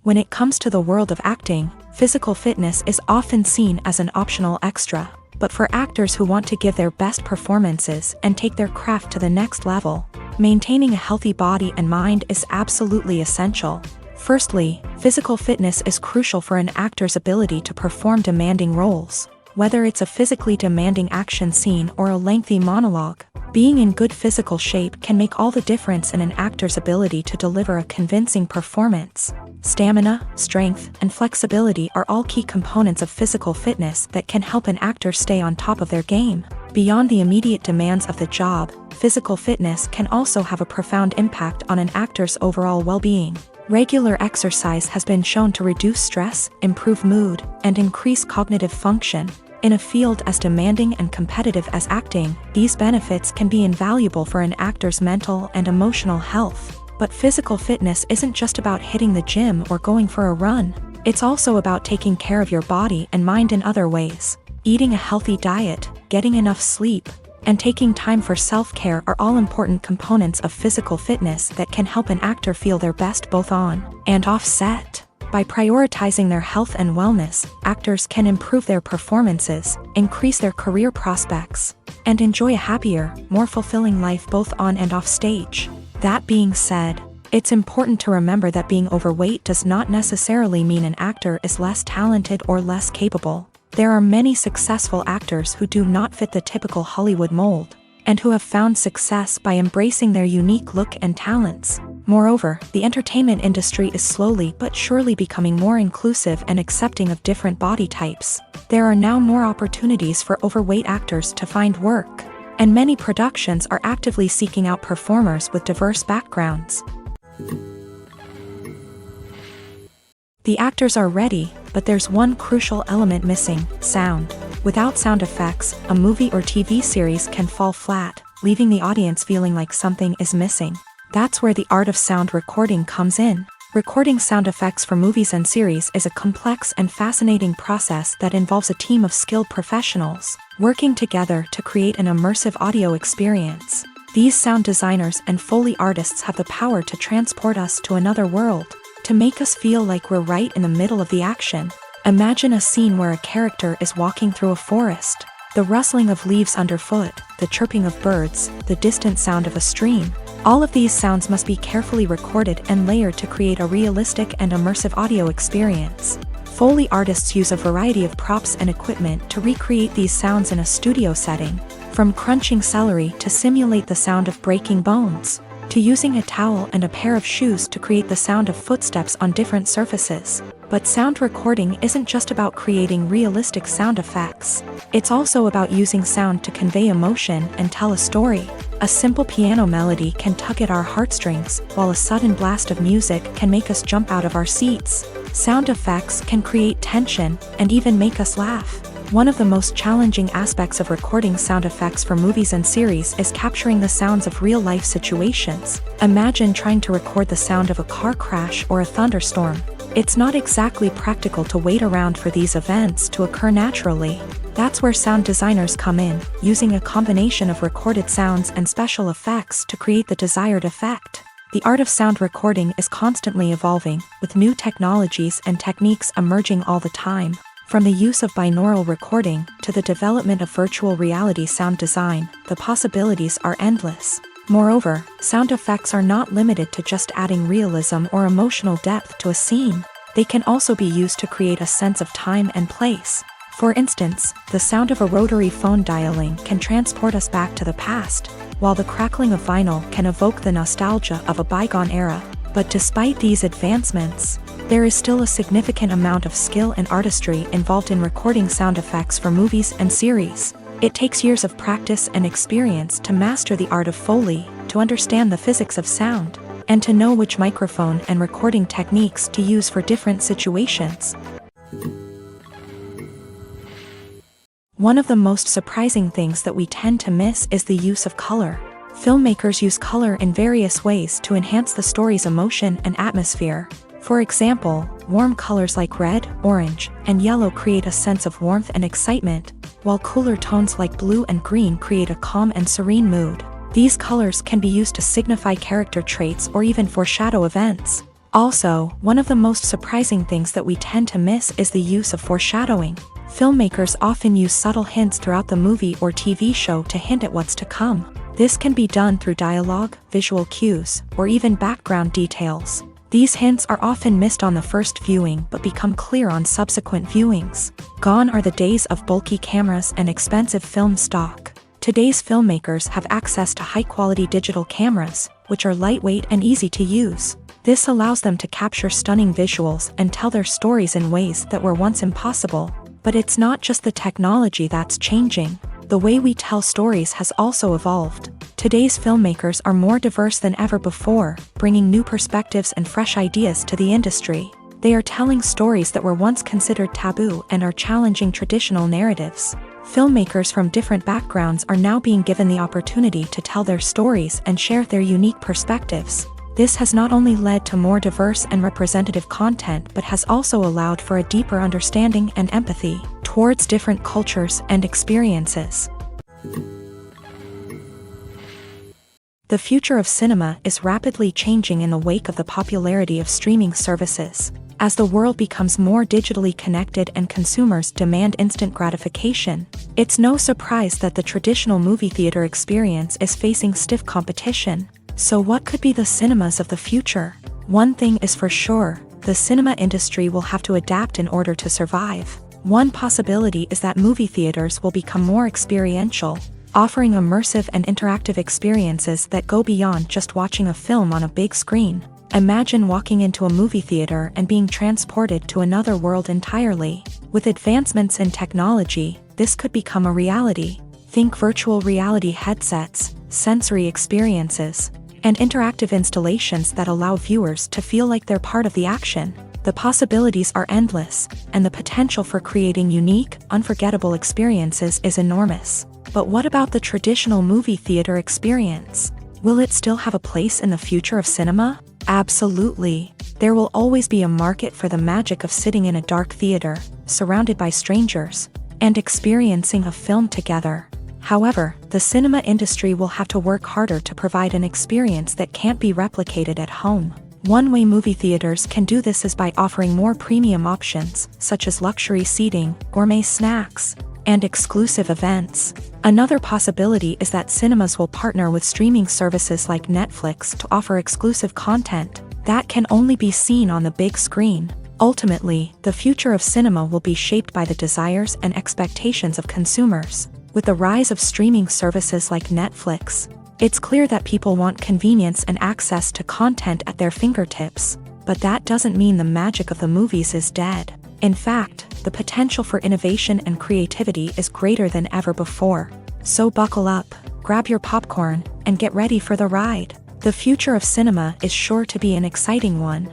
When it comes to the world of acting, physical fitness is often seen as an optional extra. But for actors who want to give their best performances and take their craft to the next level, maintaining a healthy body and mind is absolutely essential. Firstly, physical fitness is crucial for an actor's ability to perform demanding roles. Whether it's a physically demanding action scene or a lengthy monologue, being in good physical shape can make all the difference in an actor's ability to deliver a convincing performance. Stamina, strength, and flexibility are all key components of physical fitness that can help an actor stay on top of their game. Beyond the immediate demands of the job, physical fitness can also have a profound impact on an actor's overall well-being. Regular exercise has been shown to reduce stress, improve mood, and increase cognitive function. In a field as demanding and competitive as acting, these benefits can be invaluable for an actor's mental and emotional health. But physical fitness isn't just about hitting the gym or going for a run. It's also about taking care of your body and mind in other ways. Eating a healthy diet, getting enough sleep, and taking time for self-care are all important components of physical fitness that can help an actor feel their best both on and off set. By prioritizing their health and wellness, actors can improve their performances, increase their career prospects, and enjoy a happier, more fulfilling life both on and off stage. That being said, it's important to remember that being overweight does not necessarily mean an actor is less talented or less capable. There are many successful actors who do not fit the typical Hollywood mold, and who have found success by embracing their unique look and talents. Moreover, the entertainment industry is slowly but surely becoming more inclusive and accepting of different body types. There are now more opportunities for overweight actors to find work, and many productions are actively seeking out performers with diverse backgrounds. The actors are ready, but there's one crucial element missing: sound. Without sound effects, a movie or TV series can fall flat, leaving the audience feeling like something is missing. That's where the art of sound recording comes in. Recording sound effects for movies and series is a complex and fascinating process that involves a team of skilled professionals working together to create an immersive audio experience. These sound designers and Foley artists have the power to transport us to another world, to make us feel like we're right in the middle of the action. Imagine a scene where a character is walking through a forest. The rustling of leaves underfoot, the chirping of birds, the distant sound of a stream. All of these sounds must be carefully recorded and layered to create a realistic and immersive audio experience. Foley artists use a variety of props and equipment to recreate these sounds in a studio setting, from crunching celery to simulate the sound of breaking bones. to using a towel and a pair of shoes to create the sound of footsteps on different surfaces. But sound recording isn't just about creating realistic sound effects. It's also about using sound to convey emotion and tell a story. A simple piano melody can tug at our heartstrings, while a sudden blast of music can make us jump out of our seats. Sound effects can create tension and even make us laugh. One of the most challenging aspects of recording sound effects for movies and series is capturing the sounds of real-life situations. Imagine trying to record the sound of a car crash or a thunderstorm. It's not exactly practical to wait around for these events to occur naturally. That's where sound designers come in, using a combination of recorded sounds and special effects to create the desired effect. The art of sound recording is constantly evolving, with new technologies and techniques emerging all the time. From the use of binaural recording to the development of virtual reality sound design, the possibilities are endless. Moreover, sound effects are not limited to just adding realism or emotional depth to a scene. They can also be used to create a sense of time and place. For instance, the sound of a rotary phone dialing can transport us back to the past, while the crackling of vinyl can evoke the nostalgia of a bygone era. But despite these advancements, there is still a significant amount of skill and artistry involved in recording sound effects for movies and series. It takes years of practice and experience to master the art of Foley, to understand the physics of sound, and to know which microphone and recording techniques to use for different situations. One of the most surprising things that we tend to miss is the use of color. Filmmakers use color in various ways to enhance the story's emotion and atmosphere. For example, warm colors like red, orange, and yellow create a sense of warmth and excitement, while cooler tones like blue and green create a calm and serene mood. These colors can be used to signify character traits or even foreshadow events. Also, one of the most surprising things that we tend to miss is the use of foreshadowing. Filmmakers often use subtle hints throughout the movie or TV show to hint at what's to come. This can be done through dialogue, visual cues, or even background details. These hints are often missed on the first viewing but become clear on subsequent viewings. Gone are the days of bulky cameras and expensive film stock. Today's filmmakers have access to high-quality digital cameras, which are lightweight and easy to use. This allows them to capture stunning visuals and tell their stories in ways that were once impossible. But it's not just the technology that's changing. The way we tell stories has also evolved. Today's filmmakers are more diverse than ever before, bringing new perspectives and fresh ideas to the industry. They are telling stories that were once considered taboo and are challenging traditional narratives. Filmmakers from different backgrounds are now being given the opportunity to tell their stories and share their unique perspectives. This has not only led to more diverse and representative content but has also allowed for a deeper understanding and empathy towards different cultures and experiences. The future of cinema is rapidly changing in the wake of the popularity of streaming services. As the world becomes more digitally connected and consumers demand instant gratification, it's no surprise that the traditional movie theater experience is facing stiff competition. So what could be the cinemas of the future? One thing is for sure, the cinema industry will have to adapt in order to survive. One possibility is that movie theaters will become more experiential, offering immersive and interactive experiences that go beyond just watching a film on a big screen. Imagine walking into a movie theater and being transported to another world entirely. With advancements in technology, this could become a reality. Think virtual reality headsets, sensory experiences, and interactive installations that allow viewers to feel like they're part of the action. The possibilities are endless, and the potential for creating unique, unforgettable experiences is enormous. But what about the traditional movie theater experience? Will it still have a place in the future of cinema? Absolutely. There will always be a market for the magic of sitting in a dark theater, surrounded by strangers, and experiencing a film together. However, the cinema industry will have to work harder to provide an experience that can't be replicated at home. One way movie theaters can do this is by offering more premium options, such as luxury seating, gourmet snacks, and exclusive events. Another possibility is that cinemas will partner with streaming services like Netflix to offer exclusive content that can only be seen on the big screen. Ultimately, the future of cinema will be shaped by the desires and expectations of consumers. With the rise of streaming services like Netflix, It's clear that people want convenience and access to content at their fingertips, but that doesn't mean the magic of the movies is dead. In fact, the potential for innovation and creativity is greater than ever before. So buckle up, grab your popcorn, and get ready for the ride. The future of cinema is sure to be an exciting one.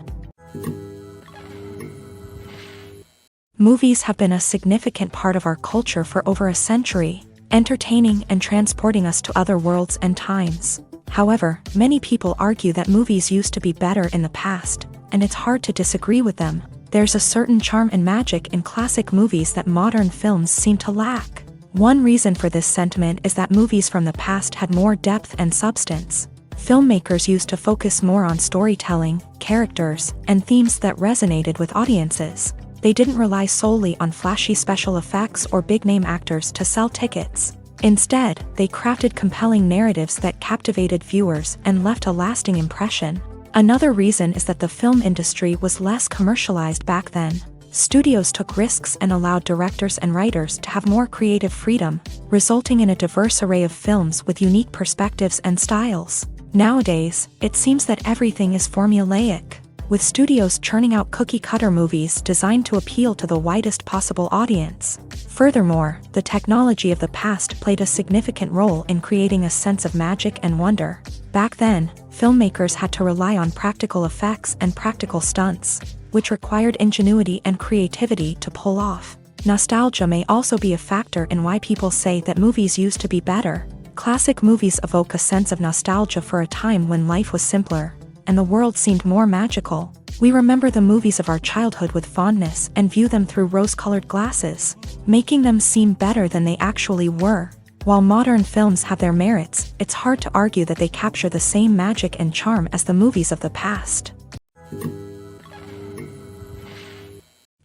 Movies have been a significant part of our culture for over a century, entertaining and transporting us to other worlds and times. However, many people argue that movies used to be better in the past, and it's hard to disagree with them. There's a certain charm and magic in classic movies that modern films seem to lack. One reason for this sentiment is that movies from the past had more depth and substance. Filmmakers used to focus more on storytelling, characters, and themes that resonated with audiences. They didn't rely solely on flashy special effects or big-name actors to sell tickets. Instead, they crafted compelling narratives that captivated viewers and left a lasting impression. Another reason is that the film industry was less commercialized back then. Studios took risks and allowed directors and writers to have more creative freedom, resulting in a diverse array of films with unique perspectives and styles. Nowadays, it seems that everything is formulaic, with studios churning out cookie-cutter movies designed to appeal to the widest possible audience. Furthermore, the technology of the past played a significant role in creating a sense of magic and wonder. Back then, filmmakers had to rely on practical effects and practical stunts, which required ingenuity and creativity to pull off. Nostalgia may also be a factor in why people say that movies used to be better. Classic movies evoke a sense of nostalgia for a time when life was simpler, and the world seemed more magical. We remember the movies of our childhood with fondness and view them through rose-colored glasses, making them seem better than they actually were. While modern films have their merits, it's hard to argue that they capture the same magic and charm as the movies of the past.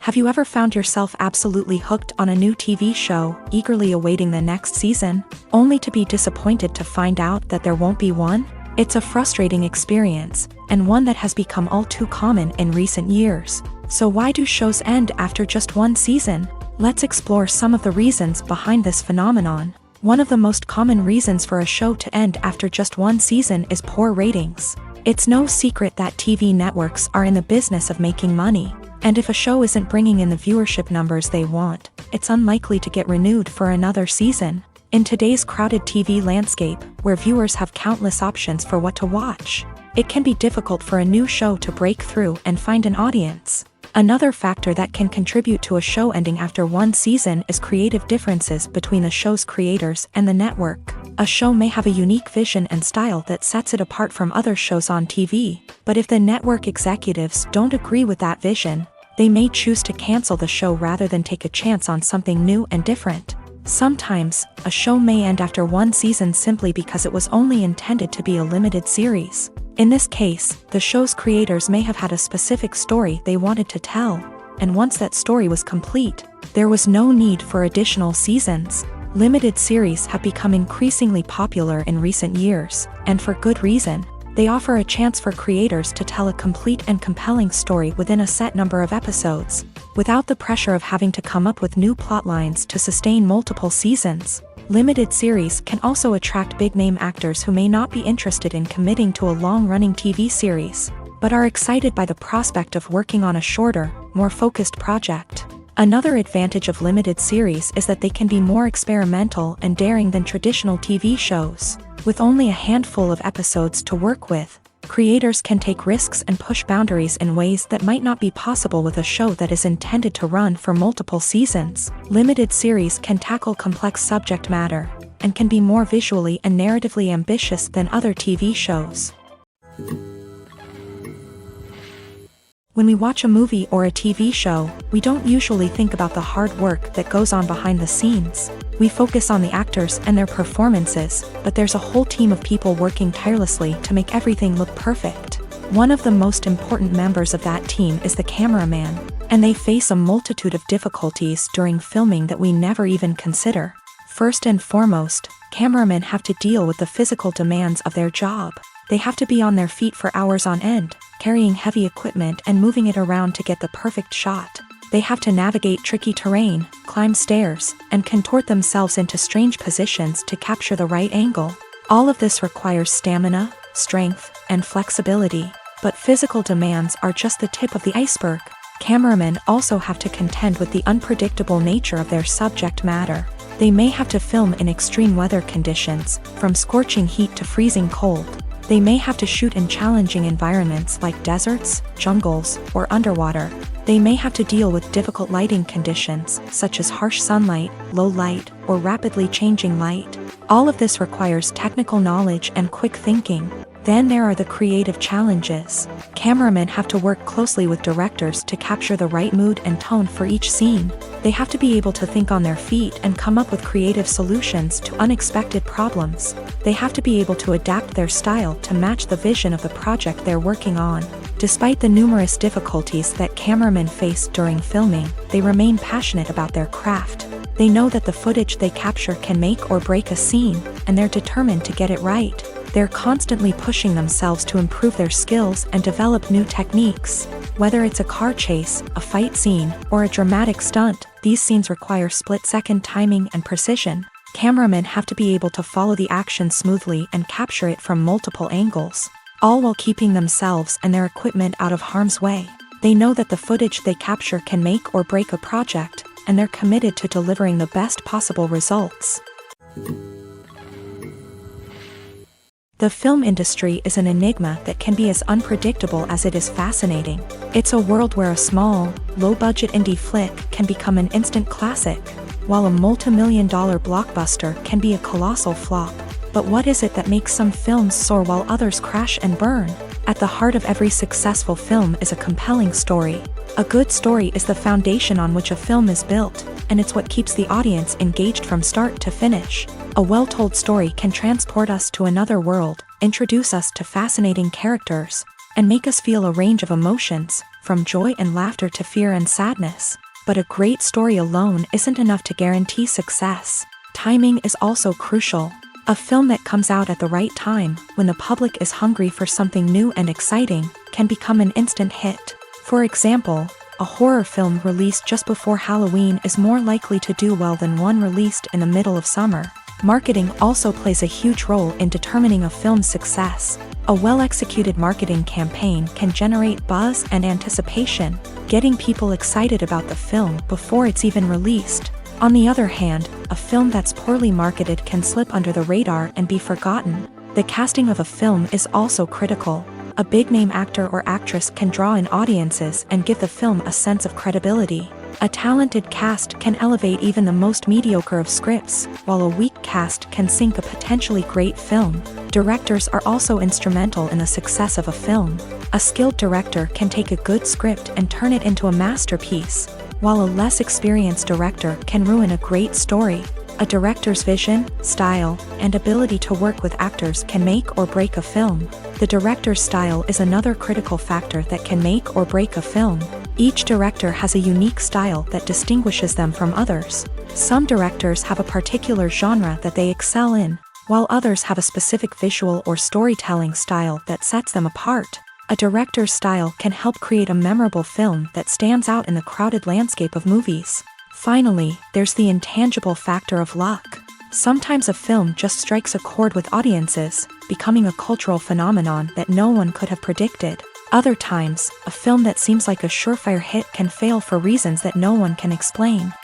Have you ever found yourself absolutely hooked on a new TV show, eagerly awaiting the next season, only to be disappointed to find out that there won't be one? It's a frustrating experience, and one that has become all too common in recent years. So why do shows end after just one season? Let's explore some of the reasons behind this phenomenon. One of the most common reasons for a show to end after just one season is poor ratings. It's no secret that TV networks are in the business of making money, and if a show isn't bringing in the viewership numbers they want, it's unlikely to get renewed for another season. In today's crowded TV landscape, where viewers have countless options for what to watch, it can be difficult for a new show to break through and find an audience. Another factor that can contribute to a show ending after one season is creative differences between the show's creators and the network. A show may have a unique vision and style that sets it apart from other shows on TV, but if the network executives don't agree with that vision, they may choose to cancel the show rather than take a chance on something new and different. Sometimes, a show may end after one season simply because it was only intended to be a limited series. In this case, the show's creators may have had a specific story they wanted to tell, and once that story was complete, there was no need for additional seasons. Limited series have become increasingly popular in recent years, and for good reason. They offer a chance for creators to tell a complete and compelling story within a set number of episodes, without the pressure of having to come up with new plotlines to sustain multiple seasons. Limited series can also attract big-name actors who may not be interested in committing to a long-running TV series, but are excited by the prospect of working on a shorter, more focused project. Another advantage of limited series is that they can be more experimental and daring than traditional TV shows. With only a handful of episodes to work with, creators can take risks and push boundaries in ways that might not be possible with a show that is intended to run for multiple seasons. Limited series can tackle complex subject matter, and can be more visually and narratively ambitious than other TV shows. When we watch a movie or a TV show, we don't usually think about the hard work that goes on behind the scenes. We focus on the actors and their performances, but there's a whole team of people working tirelessly to make everything look perfect. One of the most important members of that team is the cameraman, and they face a multitude of difficulties during filming that we never even consider. First and foremost, cameramen have to deal with the physical demands of their job. They have to be on their feet for hours on end, carrying heavy equipment and moving it around to get the perfect shot. They have to navigate tricky terrain, climb stairs, and contort themselves into strange positions to capture the right angle. All of this requires stamina, strength, and flexibility. But physical demands are just the tip of the iceberg. Cameramen also have to contend with the unpredictable nature of their subject matter. They may have to film in extreme weather conditions, from scorching heat to freezing cold. They may have to shoot in challenging environments like deserts, jungles, or underwater. They may have to deal with difficult lighting conditions, such as harsh sunlight, low light, or rapidly changing light. All of this requires technical knowledge and quick thinking. Then there are the creative challenges. Cameramen have to work closely with directors to capture the right mood and tone for each scene. They have to be able to think on their feet and come up with creative solutions to unexpected problems. They have to be able to adapt their style to match the vision of the project they're working on. Despite the numerous difficulties that cameramen face during filming, they remain passionate about their craft. They know that the footage they capture can make or break a scene, and they're determined to get it right. They're constantly pushing themselves to improve their skills and develop new techniques. Whether it's a car chase, a fight scene, or a dramatic stunt, these scenes require split-second timing and precision. Cameramen have to be able to follow the action smoothly and capture it from multiple angles, all while keeping themselves and their equipment out of harm's way. They know that the footage they capture can make or break a project, and they're committed to delivering the best possible results. The film industry is an enigma that can be as unpredictable as it is fascinating. It's a world where a small, low-budget indie flick can become an instant classic, while a multi-million-dollar blockbuster can be a colossal flop. But what is it that makes some films soar while others crash and burn? At the heart of every successful film is a compelling story. A good story is the foundation on which a film is built, and it's what keeps the audience engaged from start to finish. A well-told story can transport us to another world, introduce us to fascinating characters, and make us feel a range of emotions, from joy and laughter to fear and sadness. But a great story alone isn't enough to guarantee success. Timing is also crucial. A film that comes out at the right time, when the public is hungry for something new and exciting, can become an instant hit. For example, a horror film released just before Halloween is more likely to do well than one released in the middle of summer. Marketing also plays a huge role in determining a film's success. A well-executed marketing campaign can generate buzz and anticipation, getting people excited about the film before it's even released. On the other hand, a film that's poorly marketed can slip under the radar and be forgotten. The casting of a film is also critical. A big-name actor or actress can draw in audiences and give the film a sense of credibility. A talented cast can elevate even the most mediocre of scripts, while a weak cast can sink a potentially great film. Directors are also instrumental in the success of a film. A skilled director can take a good script and turn it into a masterpiece, while a less experienced director can ruin a great story. A director's vision, style, and ability to work with actors can make or break a film. The director's style is another critical factor that can make or break a film. Each director has a unique style that distinguishes them from others. Some directors have a particular genre that they excel in, while others have a specific visual or storytelling style that sets them apart. A director's style can help create a memorable film that stands out in the crowded landscape of movies. Finally, there's the intangible factor of luck. Sometimes a film just strikes a chord with audiences, becoming a cultural phenomenon that no one could have predicted. Other times, a film that seems like a surefire hit can fail for reasons that no one can explain.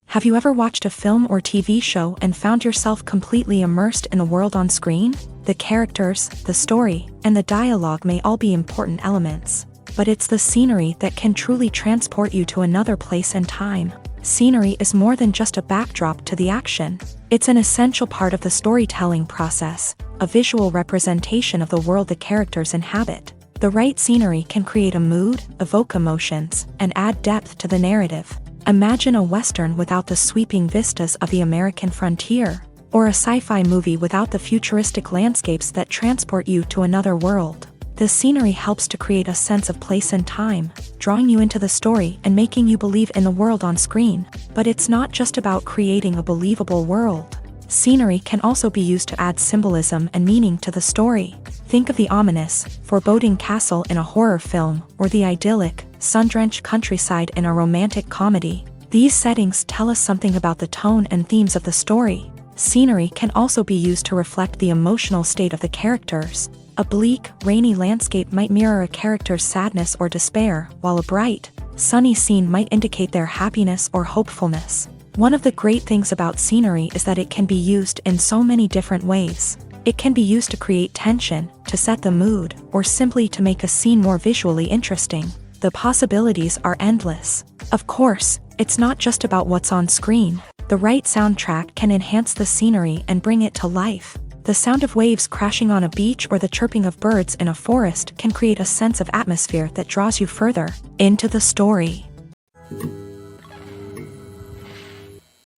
Have you ever watched a film or TV show and found yourself completely immersed in the world on screen? The characters, the story, and the dialogue may all be important elements, but it's the scenery that can truly transport you to another place and time. Scenery is more than just a backdrop to the action. It's an essential part of the storytelling process, a visual representation of the world the characters inhabit. The right scenery can create a mood, evoke emotions, and add depth to the narrative. Imagine a Western without the sweeping vistas of the American frontier, or a sci-fi movie without the futuristic landscapes that transport you to another world. The scenery helps to create a sense of place and time, drawing you into the story and making you believe in the world on screen. But it's not just about creating a believable world. Scenery can also be used to add symbolism and meaning to the story. Think of the ominous, foreboding castle in a horror film, or the idyllic, sun-drenched countryside in a romantic comedy. These settings tell us something about the tone and themes of the story. Scenery can also be used to reflect the emotional state of the characters. A bleak, rainy landscape might mirror a character's sadness or despair, while a bright, sunny scene might indicate their happiness or hopefulness. One of the great things about scenery is that it can be used in so many different ways. It can be used to create tension, to set the mood, or simply to make a scene more visually interesting. The possibilities are endless. Of course, it's not just about what's on screen. The right soundtrack can enhance the scenery and bring it to life. The sound of waves crashing on a beach or the chirping of birds in a forest can create a sense of atmosphere that draws you further into the story.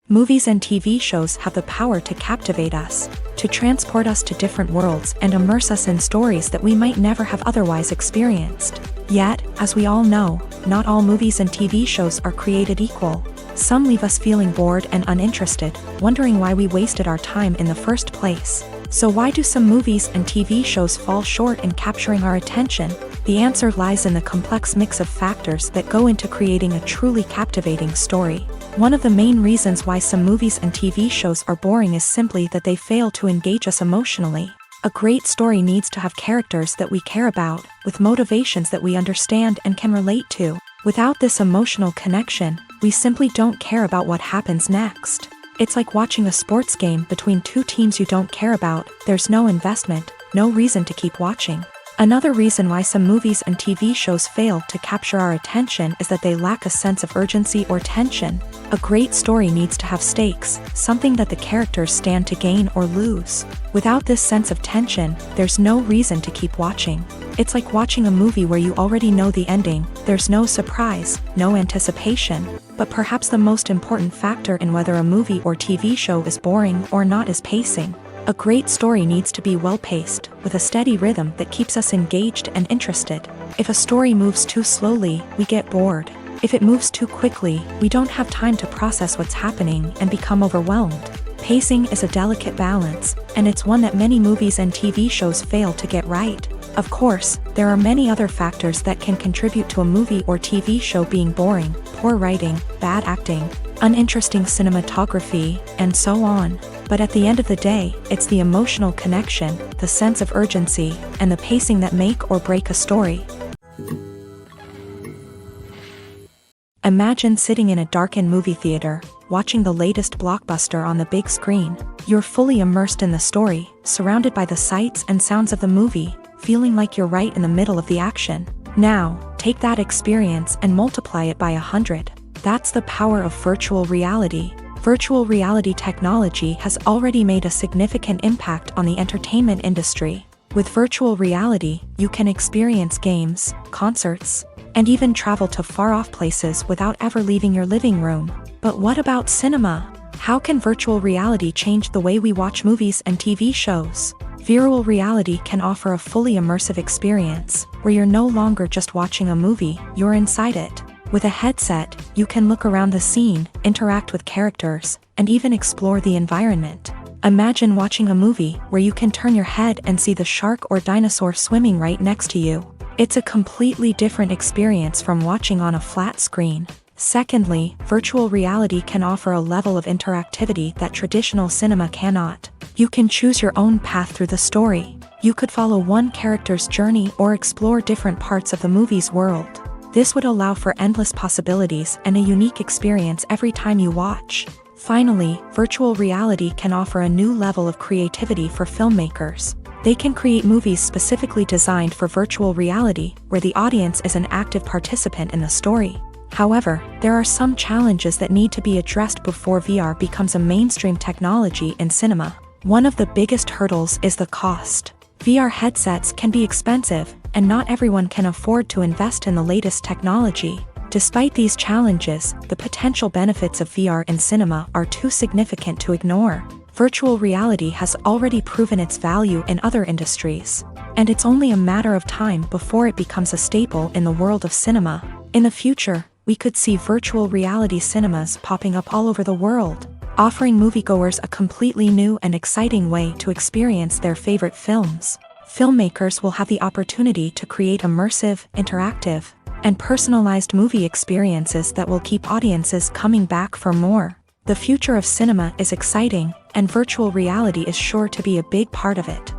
Movies and TV shows have the power to captivate us, to transport us to different worlds and immerse us in stories that we might never have otherwise experienced. Yet, as we all know, not all movies and TV shows are created equal. Some leave us feeling bored and uninterested, wondering why we wasted our time in the first place. So why do some movies and TV shows fall short in capturing our attention? The answer lies in the complex mix of factors that go into creating a truly captivating story. One of the main reasons why some movies and TV shows are boring is simply that they fail to engage us emotionally. A great story needs to have characters that we care about, with motivations that we understand and can relate to. Without this emotional connection, we simply don't care about what happens next. It's like watching a sports game between two teams you don't care about. There's no investment, no reason to keep watching. Another reason why some movies and TV shows fail to capture our attention is that they lack a sense of urgency or tension. A great story needs to have stakes, something that the characters stand to gain or lose. Without this sense of tension, there's no reason to keep watching. It's like watching a movie where you already know the ending. There's no surprise, no anticipation. But perhaps the most important factor in whether a movie or TV show is boring or not is pacing. A great story needs to be well-paced, with a steady rhythm that keeps us engaged and interested. If a story moves too slowly, we get bored. If it moves too quickly, we don't have time to process what's happening and become overwhelmed. Pacing is a delicate balance, and it's one that many movies and TV shows fail to get right. Of course, there are many other factors that can contribute to a movie or TV show being boring: poor writing, bad acting, uninteresting cinematography, and so on. But at the end of the day, it's the emotional connection, the sense of urgency, and the pacing that make or break a story. Imagine sitting in a darkened movie theater, watching the latest blockbuster on the big screen. You're fully immersed in the story, surrounded by the sights and sounds of the movie, feeling like you're right in the middle of the action. Now, take that experience and multiply it by 100. That's the power of virtual reality. Virtual reality technology has already made a significant impact on the entertainment industry. With virtual reality, you can experience games, concerts, and even travel to far-off places without ever leaving your living room. But what about cinema? How can virtual reality change the way we watch movies and TV shows? Virtual reality can offer a fully immersive experience, where you're no longer just watching a movie, you're inside it. With a headset, you can look around the scene, interact with characters, and even explore the environment. Imagine watching a movie where you can turn your head and see the shark or dinosaur swimming right next to you. It's a completely different experience from watching on a flat screen. Secondly, virtual reality can offer a level of interactivity that traditional cinema cannot. You can choose your own path through the story. You could follow one character's journey or explore different parts of the movie's world. This would allow for endless possibilities and a unique experience every time you watch. Finally, virtual reality can offer a new level of creativity for filmmakers. They can create movies specifically designed for virtual reality, where the audience is an active participant in the story. However, there are some challenges that need to be addressed before VR becomes a mainstream technology in cinema. One of the biggest hurdles is the cost. VR headsets can be expensive, and not everyone can afford to invest in the latest technology. Despite these challenges, the potential benefits of VR in cinema are too significant to ignore. Virtual reality has already proven its value in other industries, and it's only a matter of time before it becomes a staple in the world of cinema. In the future, we could see virtual reality cinemas popping up all over the world, offering moviegoers a completely new and exciting way to experience their favorite films. Filmmakers will have the opportunity to create immersive, interactive, and personalized movie experiences that will keep audiences coming back for more. The future of cinema is exciting, and virtual reality is sure to be a big part of it.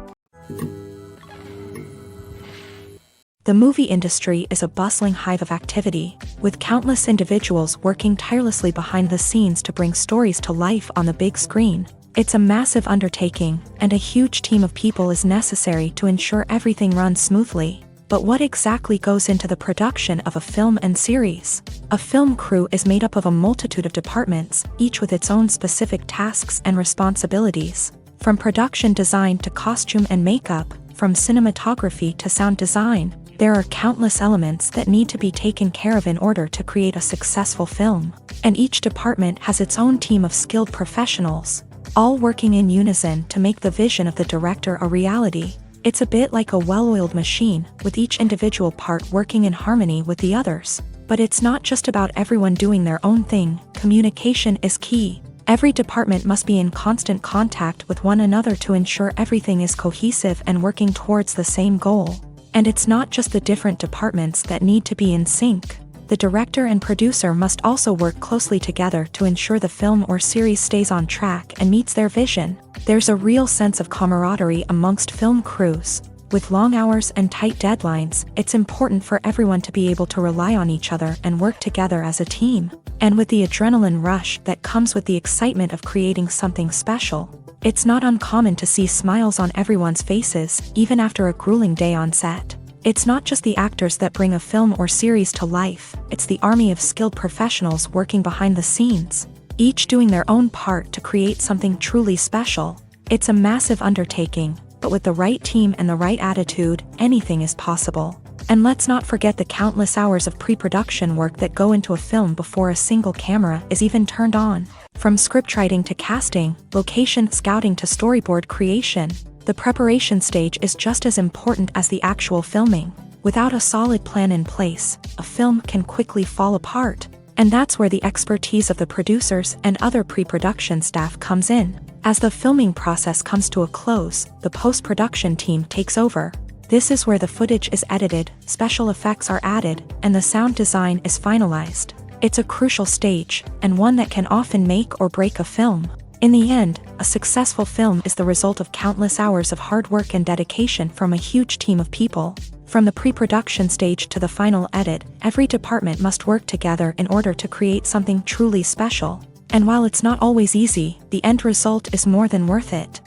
The movie industry is a bustling hive of activity, with countless individuals working tirelessly behind the scenes to bring stories to life on the big screen. It's a massive undertaking, and a huge team of people is necessary to ensure everything runs smoothly. But what exactly goes into the production of a film and series? A film crew is made up of a multitude of departments, each with its own specific tasks and responsibilities. From production design to costume and makeup, from cinematography to sound design, there are countless elements that need to be taken care of in order to create a successful film. And each department has its own team of skilled professionals, all working in unison to make the vision of the director a reality. It's a bit like a well-oiled machine, with each individual part working in harmony with the others. But it's not just about everyone doing their own thing. Communication is key. Every department must be in constant contact with one another to ensure everything is cohesive and working towards the same goal. And it's not just the different departments that need to be in sync. The director and producer must also work closely together to ensure the film or series stays on track and meets their vision. There's a real sense of camaraderie amongst film crews. With long hours and tight deadlines, it's important for everyone to be able to rely on each other and work together as a team. And with the adrenaline rush that comes with the excitement of creating something special, it's not uncommon to see smiles on everyone's faces, even after a grueling day on set. It's not just the actors that bring a film or series to life, it's the army of skilled professionals working behind the scenes, each doing their own part to create something truly special. It's a massive undertaking, but with the right team and the right attitude, anything is possible. And let's not forget the countless hours of pre-production work that go into a film before a single camera is even turned on. From scriptwriting to casting, location scouting to storyboard creation, the preparation stage is just as important as the actual filming. Without a solid plan in place, a film can quickly fall apart. And that's where the expertise of the producers and other pre-production staff comes in. As the filming process comes to a close, the post-production team takes over. This is where the footage is edited, special effects are added, and the sound design is finalized. It's a crucial stage, and one that can often make or break a film. In the end, a successful film is the result of countless hours of hard work and dedication from a huge team of people. From the pre-production stage to the final edit, every department must work together in order to create something truly special. And while it's not always easy, the end result is more than worth it.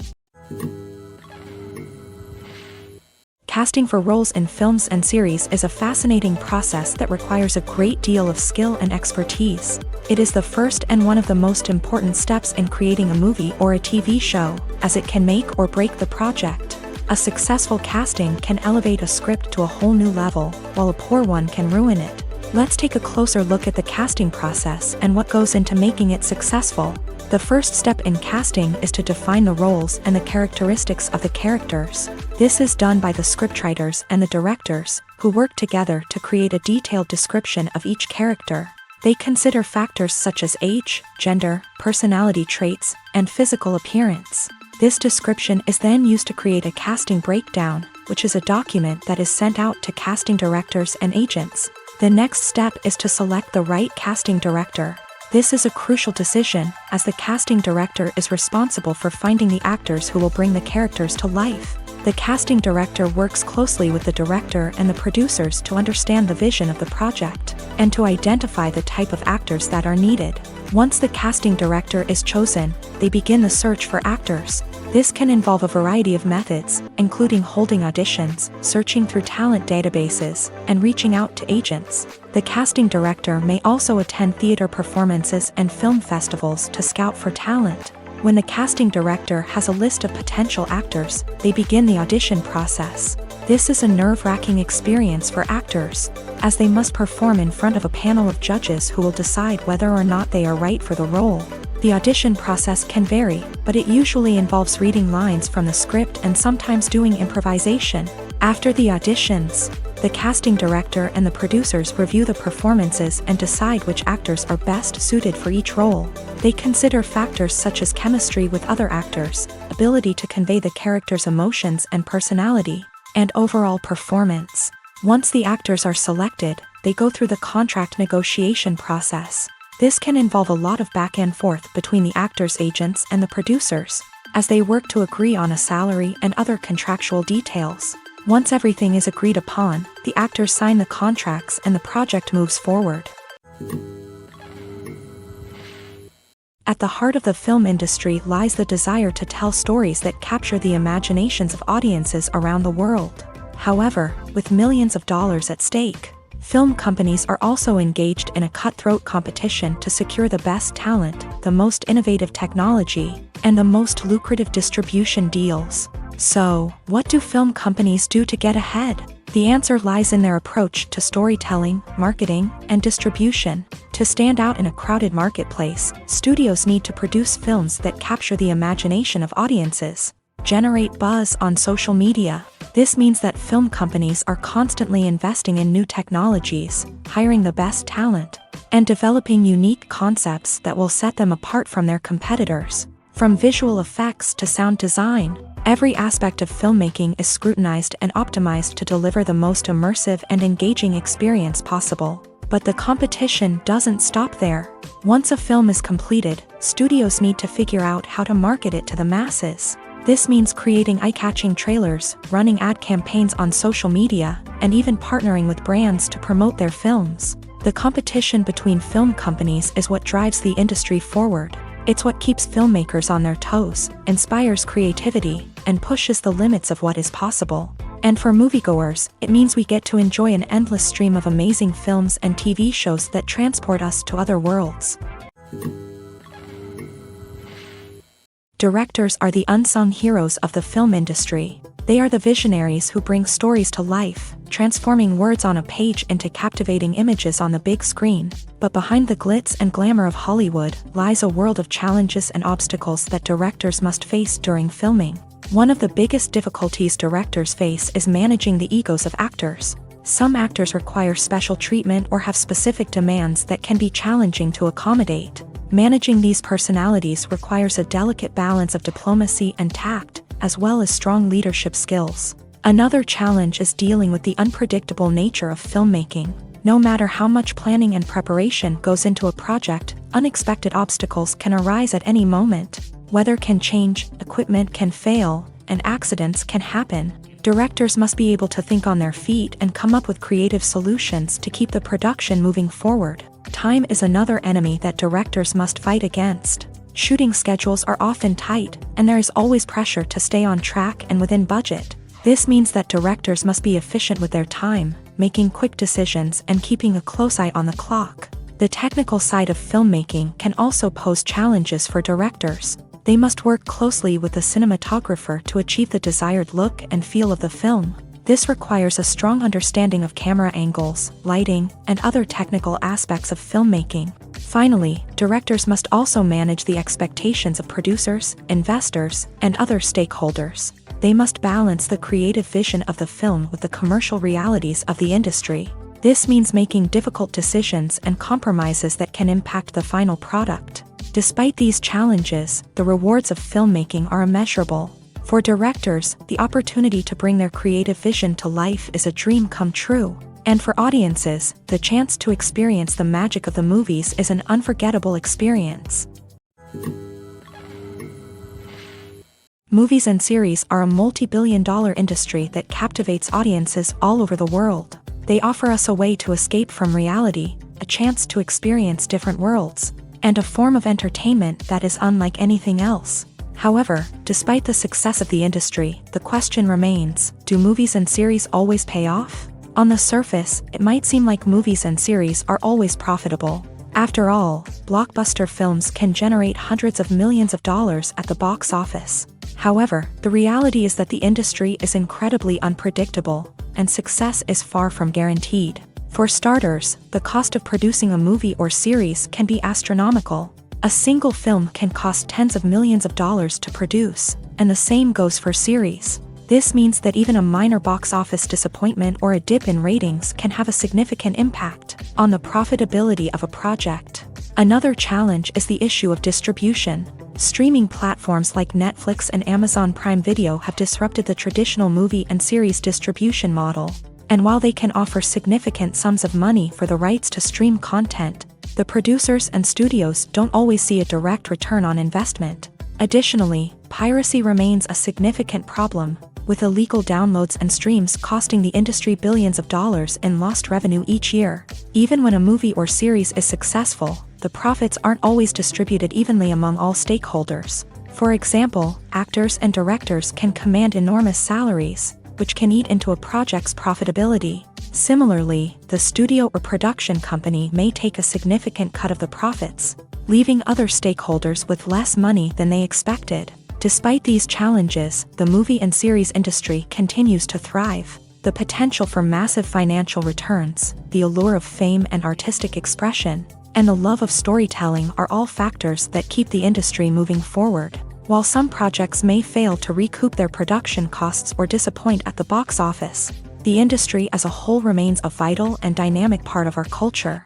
Casting for roles in films and series is a fascinating process that requires a great deal of skill and expertise. It is the first and one of the most important steps in creating a movie or a TV show, as it can make or break the project. A successful casting can elevate a script to a whole new level, while a poor one can ruin it. Let's take a closer look at the casting process and what goes into making it successful. The first step in casting is to define the roles and the characteristics of the characters. This is done by the scriptwriters and the directors, who work together to create a detailed description of each character. They consider factors such as age, gender, personality traits, and physical appearance. This description is then used to create a casting breakdown, which is a document that is sent out to casting directors and agents. The next step is to select the right casting director. This is a crucial decision, as the casting director is responsible for finding the actors who will bring the characters to life. The casting director works closely with the director and the producers to understand the vision of the project, and to identify the type of actors that are needed. Once the casting director is chosen, they begin the search for actors. This can involve a variety of methods, including holding auditions, searching through talent databases, and reaching out to agents. The casting director may also attend theater performances and film festivals to scout for talent. When the casting director has a list of potential actors, they begin the audition process. This is a nerve-wracking experience for actors, as they must perform in front of a panel of judges who will decide whether or not they are right for the role. The audition process can vary, but it usually involves reading lines from the script and sometimes doing improvisation. After the auditions, the casting director and the producers review the performances and decide which actors are best suited for each role. They consider factors such as chemistry with other actors, ability to convey the character's emotions and personality, and overall performance. Once the actors are selected, they go through the contract negotiation process. This can involve a lot of back and forth between the actors' agents and the producers, as they work to agree on a salary and other contractual details. Once everything is agreed upon, the actors sign the contracts and the project moves forward. At the heart of the film industry lies the desire to tell stories that capture the imaginations of audiences around the world. However, with millions of dollars at stake, film companies are also engaged in a cutthroat competition to secure the best talent, the most innovative technology, and the most lucrative distribution deals. So, what do film companies do to get ahead? The answer lies in their approach to storytelling, marketing, and distribution. To stand out in a crowded marketplace, studios need to produce films that capture the imagination of audiences, generate buzz on social media. This means that film companies are constantly investing in new technologies, hiring the best talent, and developing unique concepts that will set them apart from their competitors. From visual effects to sound design, every aspect of filmmaking is scrutinized and optimized to deliver the most immersive and engaging experience possible. But the competition doesn't stop there. Once a film is completed, studios need to figure out how to market it to the masses. This means creating eye-catching trailers, running ad campaigns on social media, and even partnering with brands to promote their films. The competition between film companies is what drives the industry forward. It's what keeps filmmakers on their toes, inspires creativity, and pushes the limits of what is possible. And for moviegoers, it means we get to enjoy an endless stream of amazing films and TV shows that transport us to other worlds. Directors are the unsung heroes of the film industry. They are the visionaries who bring stories to life, transforming words on a page into captivating images on the big screen. But behind the glitz and glamour of Hollywood lies a world of challenges and obstacles that directors must face during filming. One of the biggest difficulties directors face is managing the egos of actors. Some actors require special treatment or have specific demands that can be challenging to accommodate. Managing these personalities requires a delicate balance of diplomacy and tact, as well as strong leadership skills. Another challenge is dealing with the unpredictable nature of filmmaking. No matter how much planning and preparation goes into a project, unexpected obstacles can arise at any moment. Weather can change, equipment can fail, and accidents can happen. Directors must be able to think on their feet and come up with creative solutions to keep the production moving forward. Time is another enemy that directors must fight against. Shooting schedules are often tight, and there is always pressure to stay on track and within budget. This means that directors must be efficient with their time, making quick decisions and keeping a close eye on the clock. The technical side of filmmaking can also pose challenges for directors. They must work closely with the cinematographer to achieve the desired look and feel of the film. This requires a strong understanding of camera angles, lighting, and other technical aspects of filmmaking. Finally, directors must also manage the expectations of producers, investors, and other stakeholders. They must balance the creative vision of the film with the commercial realities of the industry. This means making difficult decisions and compromises that can impact the final product. Despite these challenges, the rewards of filmmaking are immeasurable. For directors, the opportunity to bring their creative vision to life is a dream come true. And for audiences, the chance to experience the magic of the movies is an unforgettable experience. Movies and series are a multi-billion-dollar industry that captivates audiences all over the world. They offer us a way to escape from reality, a chance to experience different worlds, and a form of entertainment that is unlike anything else. However, despite the success of the industry, the question remains, do movies and series always pay off? On the surface, it might seem like movies and series are always profitable. After all, blockbuster films can generate hundreds of millions of dollars at the box office. However, the reality is that the industry is incredibly unpredictable, and success is far from guaranteed. For starters, the cost of producing a movie or series can be astronomical. A single film can cost tens of millions of dollars to produce, and the same goes for series. This means that even a minor box office disappointment or a dip in ratings can have a significant impact on the profitability of a project. Another challenge is the issue of distribution. Streaming platforms like Netflix and Amazon Prime Video have disrupted the traditional movie and series distribution model. And while they can offer significant sums of money for the rights to stream content, the producers and studios don't always see a direct return on investment. Additionally, piracy remains a significant problem, with illegal downloads and streams costing the industry billions of dollars in lost revenue each year. Even when a movie or series is successful, the profits aren't always distributed evenly among all stakeholders. For example, actors and directors can command enormous salaries, which can eat into a project's profitability. Similarly, the studio or production company may take a significant cut of the profits, leaving other stakeholders with less money than they expected. Despite these challenges, the movie and series industry continues to thrive. The potential for massive financial returns, the allure of fame and artistic expression, and the love of storytelling are all factors that keep the industry moving forward. While some projects may fail to recoup their production costs or disappoint at the box office, the industry as a whole remains a vital and dynamic part of our culture.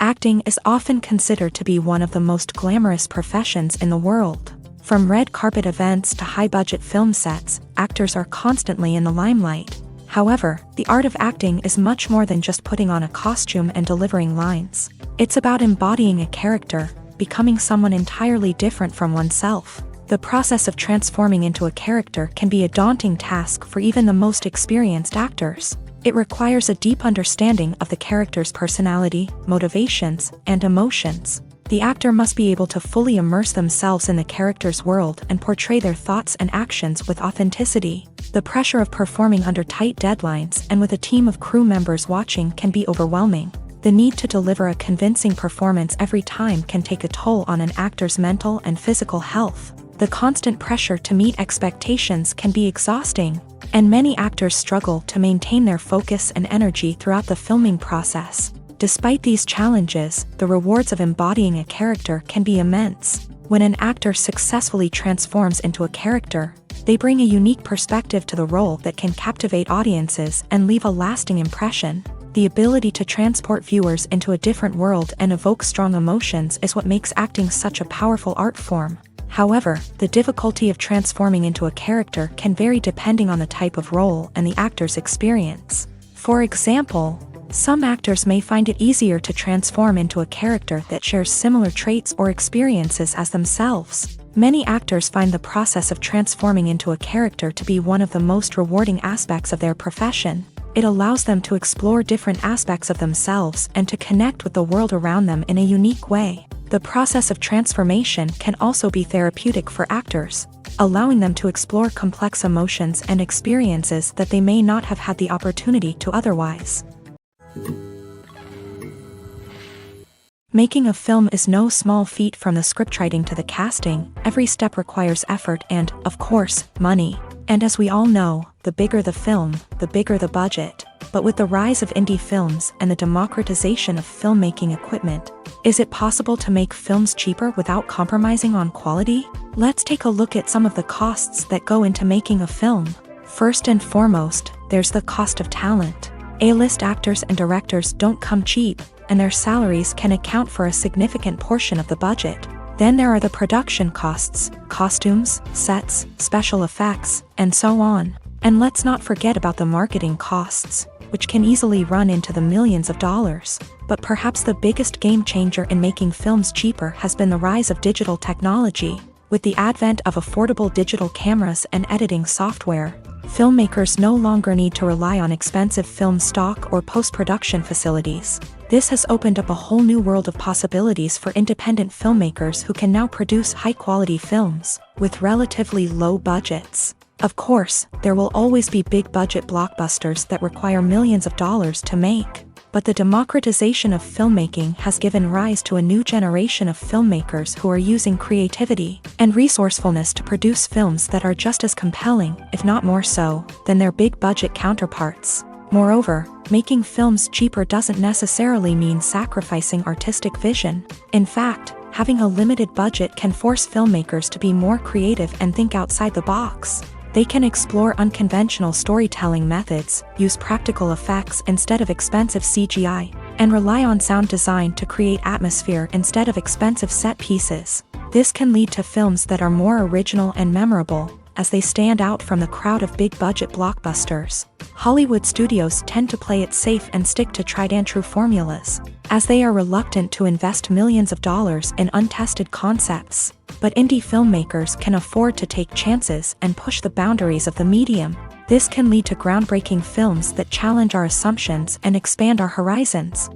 Acting is often considered to be one of the most glamorous professions in the world. From red carpet events to high-budget film sets, actors are constantly in the limelight. However, the art of acting is much more than just putting on a costume and delivering lines. It's about embodying a character, becoming someone entirely different from oneself. The process of transforming into a character can be a daunting task for even the most experienced actors. It requires a deep understanding of the character's personality, motivations, and emotions. The actor must be able to fully immerse themselves in the character's world and portray their thoughts and actions with authenticity. The pressure of performing under tight deadlines and with a team of crew members watching can be overwhelming. The need to deliver a convincing performance every time can take a toll on an actor's mental and physical health. The constant pressure to meet expectations can be exhausting, and many actors struggle to maintain their focus and energy throughout the filming process. Despite these challenges, the rewards of embodying a character can be immense. When an actor successfully transforms into a character, they bring a unique perspective to the role that can captivate audiences and leave a lasting impression. The ability to transport viewers into a different world and evoke strong emotions is what makes acting such a powerful art form. However, the difficulty of transforming into a character can vary depending on the type of role and the actor's experience. For example, some actors may find it easier to transform into a character that shares similar traits or experiences as themselves. Many actors find the process of transforming into a character to be one of the most rewarding aspects of their profession. It allows them to explore different aspects of themselves and to connect with the world around them in a unique way. The process of transformation can also be therapeutic for actors, allowing them to explore complex emotions and experiences that they may not have had the opportunity to otherwise. Making a film is no small feat. From the scriptwriting to the casting, every step requires effort and, of course, money. And as we all know, the bigger the film, the bigger the budget. But with the rise of indie films and the democratization of filmmaking equipment, is it possible to make films cheaper without compromising on quality? Let's take a look at some of the costs that go into making a film. First and foremost, there's the cost of talent. A-list actors and directors don't come cheap, and their salaries can account for a significant portion of the budget. Then there are the production costs, costumes, sets, special effects, and so on. And let's not forget about the marketing costs, which can easily run into the millions of dollars. But perhaps the biggest game changer in making films cheaper has been the rise of digital technology. With the advent of affordable digital cameras and editing software, filmmakers no longer need to rely on expensive film stock or post-production facilities. This has opened up a whole new world of possibilities for independent filmmakers who can now produce high-quality films with relatively low budgets. Of course, there will always be big-budget blockbusters that require millions of dollars to make. But the democratization of filmmaking has given rise to a new generation of filmmakers who are using creativity and resourcefulness to produce films that are just as compelling, if not more so, than their big-budget counterparts. Moreover, making films cheaper doesn't necessarily mean sacrificing artistic vision. In fact, having a limited budget can force filmmakers to be more creative and think outside the box. They can explore unconventional storytelling methods, use practical effects instead of expensive CGI, and rely on sound design to create atmosphere instead of expensive set pieces. This can lead to films that are more original and memorable, as they stand out from the crowd of big-budget blockbusters. Hollywood studios tend to play it safe and stick to tried-and-true formulas, as they are reluctant to invest millions of dollars in untested concepts. But indie filmmakers can afford to take chances and push the boundaries of the medium. This can lead to groundbreaking films that challenge our assumptions and expand our horizons.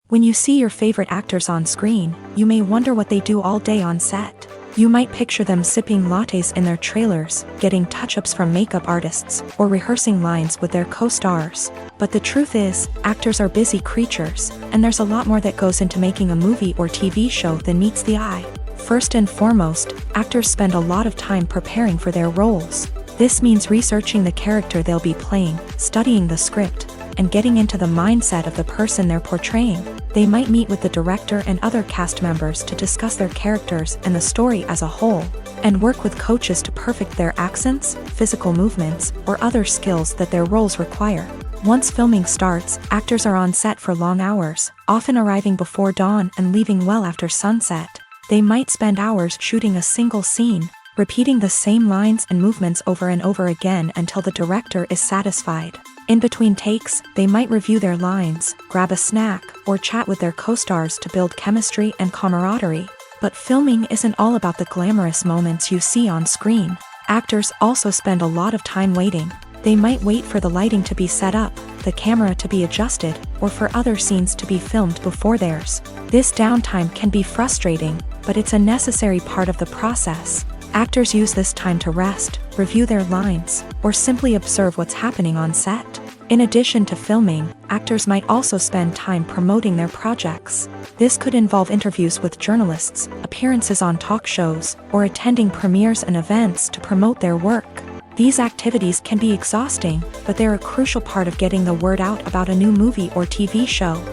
When you see your favorite actors on screen, you may wonder what they do all day on set. You might picture them sipping lattes in their trailers, getting touch-ups from makeup artists, or rehearsing lines with their co-stars. But the truth is, actors are busy creatures, and there's a lot more that goes into making a movie or TV show than meets the eye. First and foremost, actors spend a lot of time preparing for their roles. This means researching the character they'll be playing, studying the script, and getting into the mindset of the person they're portraying. They might meet with the director and other cast members to discuss their characters and the story as a whole, and work with coaches to perfect their accents, physical movements, or other skills that their roles require. Once filming starts, actors are on set for long hours, often arriving before dawn and leaving well after sunset. They might spend hours shooting a single scene, repeating the same lines and movements over and over again until the director is satisfied. In between takes, they might review their lines, grab a snack, or chat with their co-stars to build chemistry and camaraderie. But filming isn't all about the glamorous moments you see on screen. Actors also spend a lot of time waiting. They might wait for the lighting to be set up, the camera to be adjusted, or for other scenes to be filmed before theirs. This downtime can be frustrating, but it's a necessary part of the process. Actors use this time to rest, review their lines, or simply observe what's happening on set. In addition to filming, actors might also spend time promoting their projects. This could involve interviews with journalists, appearances on talk shows, or attending premieres and events to promote their work. These activities can be exhausting, but they're a crucial part of getting the word out about a new movie or TV show.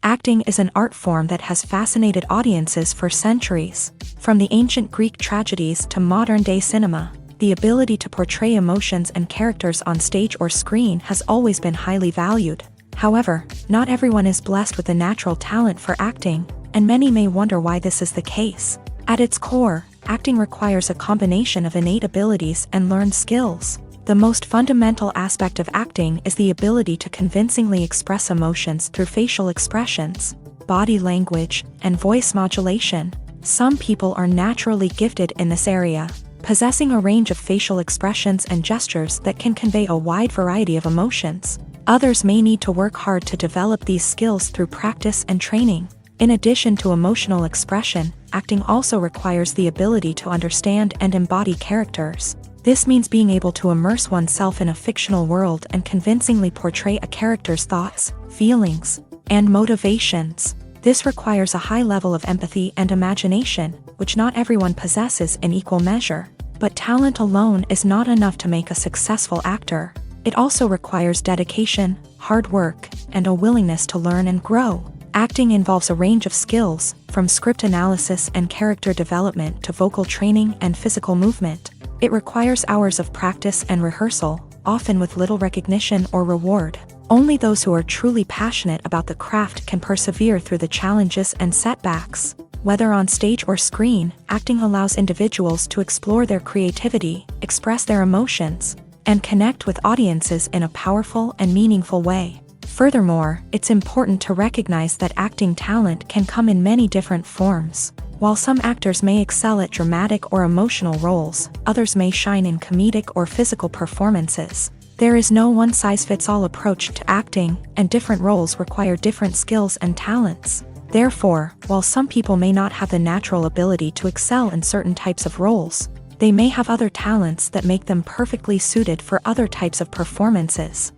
Acting is an art form that has fascinated audiences for centuries. From the ancient Greek tragedies to modern-day cinema, the ability to portray emotions and characters on stage or screen has always been highly valued. However, not everyone is blessed with a natural talent for acting, and many may wonder why this is the case. At its core, acting requires a combination of innate abilities and learned skills. The most fundamental aspect of acting is the ability to convincingly express emotions through facial expressions, body language, and voice modulation. Some people are naturally gifted in this area, possessing a range of facial expressions and gestures that can convey a wide variety of emotions. Others may need to work hard to develop these skills through practice and training. In addition to emotional expression, acting also requires the ability to understand and embody characters. This means being able to immerse oneself in a fictional world and convincingly portray a character's thoughts, feelings, and motivations. This requires a high level of empathy and imagination, which not everyone possesses in equal measure. But talent alone is not enough to make a successful actor. It also requires dedication, hard work, and a willingness to learn and grow. Acting involves a range of skills, from script analysis and character development to vocal training and physical movement. It requires hours of practice and rehearsal, often with little recognition or reward. Only those who are truly passionate about the craft can persevere through the challenges and setbacks. Whether on stage or screen, acting allows individuals to explore their creativity, express their emotions, and connect with audiences in a powerful and meaningful way. Furthermore, it's important to recognize that acting talent can come in many different forms. While some actors may excel at dramatic or emotional roles, others may shine in comedic or physical performances. There is no one-size-fits-all approach to acting, and different roles require different skills and talents. Therefore, while some people may not have the natural ability to excel in certain types of roles, they may have other talents that make them perfectly suited for other types of performances.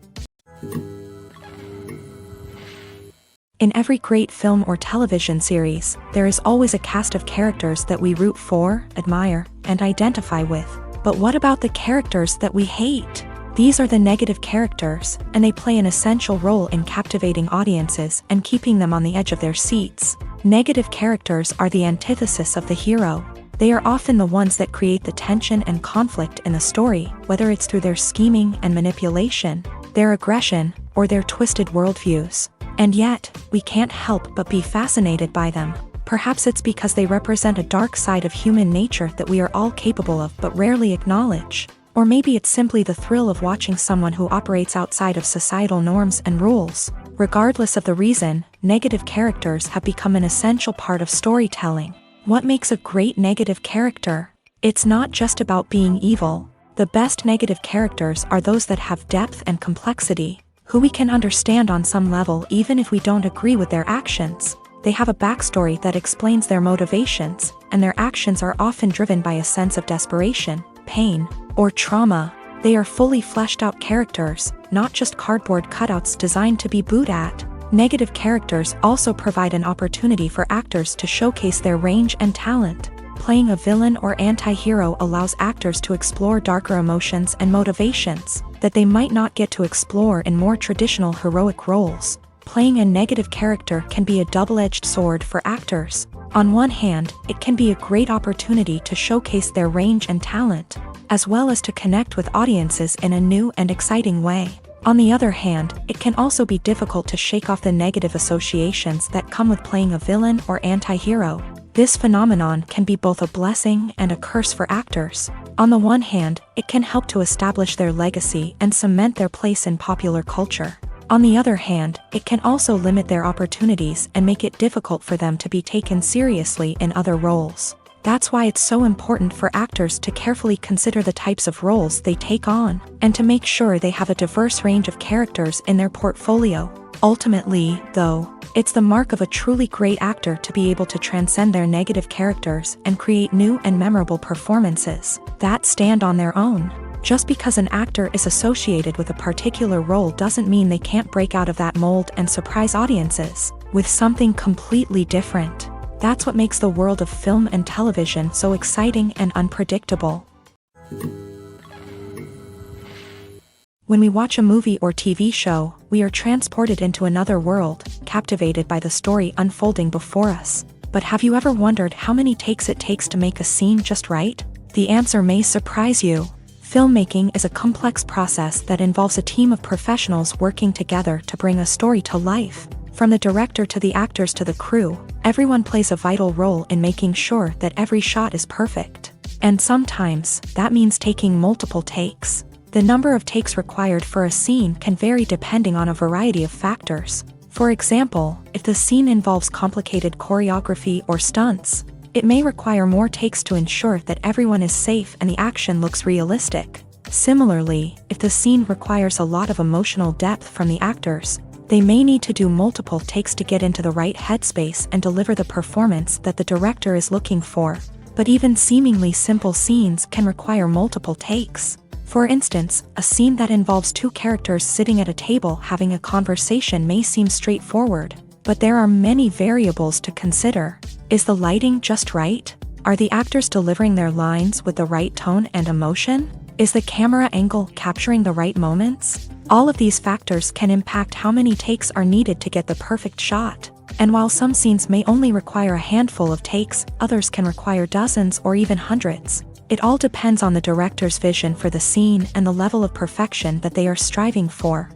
In every great film or television series, there is always a cast of characters that we root for, admire, and identify with. But what about the characters that we hate? These are the negative characters, and they play an essential role in captivating audiences and keeping them on the edge of their seats. Negative characters are the antithesis of the hero. They are often the ones that create the tension and conflict in the story, whether it's through their scheming and manipulation, their aggression, or their twisted worldviews. And yet, we can't help but be fascinated by them. Perhaps it's because they represent a dark side of human nature that we are all capable of but rarely acknowledge. Or maybe it's simply the thrill of watching someone who operates outside of societal norms and rules. Regardless of the reason, negative characters have become an essential part of storytelling. What makes a great negative character? It's not just about being evil. The best negative characters are those that have depth and complexity, who we can understand on some level even if we don't agree with their actions. They have a backstory that explains their motivations, and their actions are often driven by a sense of desperation, pain, or trauma. They are fully fleshed out characters, not just cardboard cutouts designed to be booed at. Negative characters also provide an opportunity for actors to showcase their range and talent. Playing a villain or anti-hero allows actors to explore darker emotions and motivations that they might not get to explore in more traditional heroic roles. Playing a negative character can be a double-edged sword for actors. On one hand, it can be a great opportunity to showcase their range and talent, as well as to connect with audiences in a new and exciting way. On the other hand, it can also be difficult to shake off the negative associations that come with playing a villain or anti-hero. This phenomenon can be both a blessing and a curse for actors. On the one hand, it can help to establish their legacy and cement their place in popular culture. On the other hand, it can also limit their opportunities and make it difficult for them to be taken seriously in other roles. That's why it's so important for actors to carefully consider the types of roles they take on, and to make sure they have a diverse range of characters in their portfolio. Ultimately, though, it's the mark of a truly great actor to be able to transcend their negative characters and create new and memorable performances that stand on their own. Just because an actor is associated with a particular role doesn't mean they can't break out of that mold and surprise audiences with something completely different. That's what makes the world of film and television so exciting and unpredictable. When we watch a movie or TV show, we are transported into another world, captivated by the story unfolding before us. But have you ever wondered how many takes it takes to make a scene just right? The answer may surprise you. Filmmaking is a complex process that involves a team of professionals working together to bring a story to life. From the director to the actors to the crew, everyone plays a vital role in making sure that every shot is perfect. And sometimes, that means taking multiple takes. The number of takes required for a scene can vary depending on a variety of factors. For example, if the scene involves complicated choreography or stunts, it may require more takes to ensure that everyone is safe and the action looks realistic. Similarly, if the scene requires a lot of emotional depth from the actors, they may need to do multiple takes to get into the right headspace and deliver the performance that the director is looking for. But even seemingly simple scenes can require multiple takes. For instance, a scene that involves two characters sitting at a table having a conversation may seem straightforward, but there are many variables to consider. Is the lighting just right? Are the actors delivering their lines with the right tone and emotion? Is the camera angle capturing the right moments? All of these factors can impact how many takes are needed to get the perfect shot. And while some scenes may only require a handful of takes, others can require dozens or even hundreds. It all depends on the director's vision for the scene and the level of perfection that they are striving for.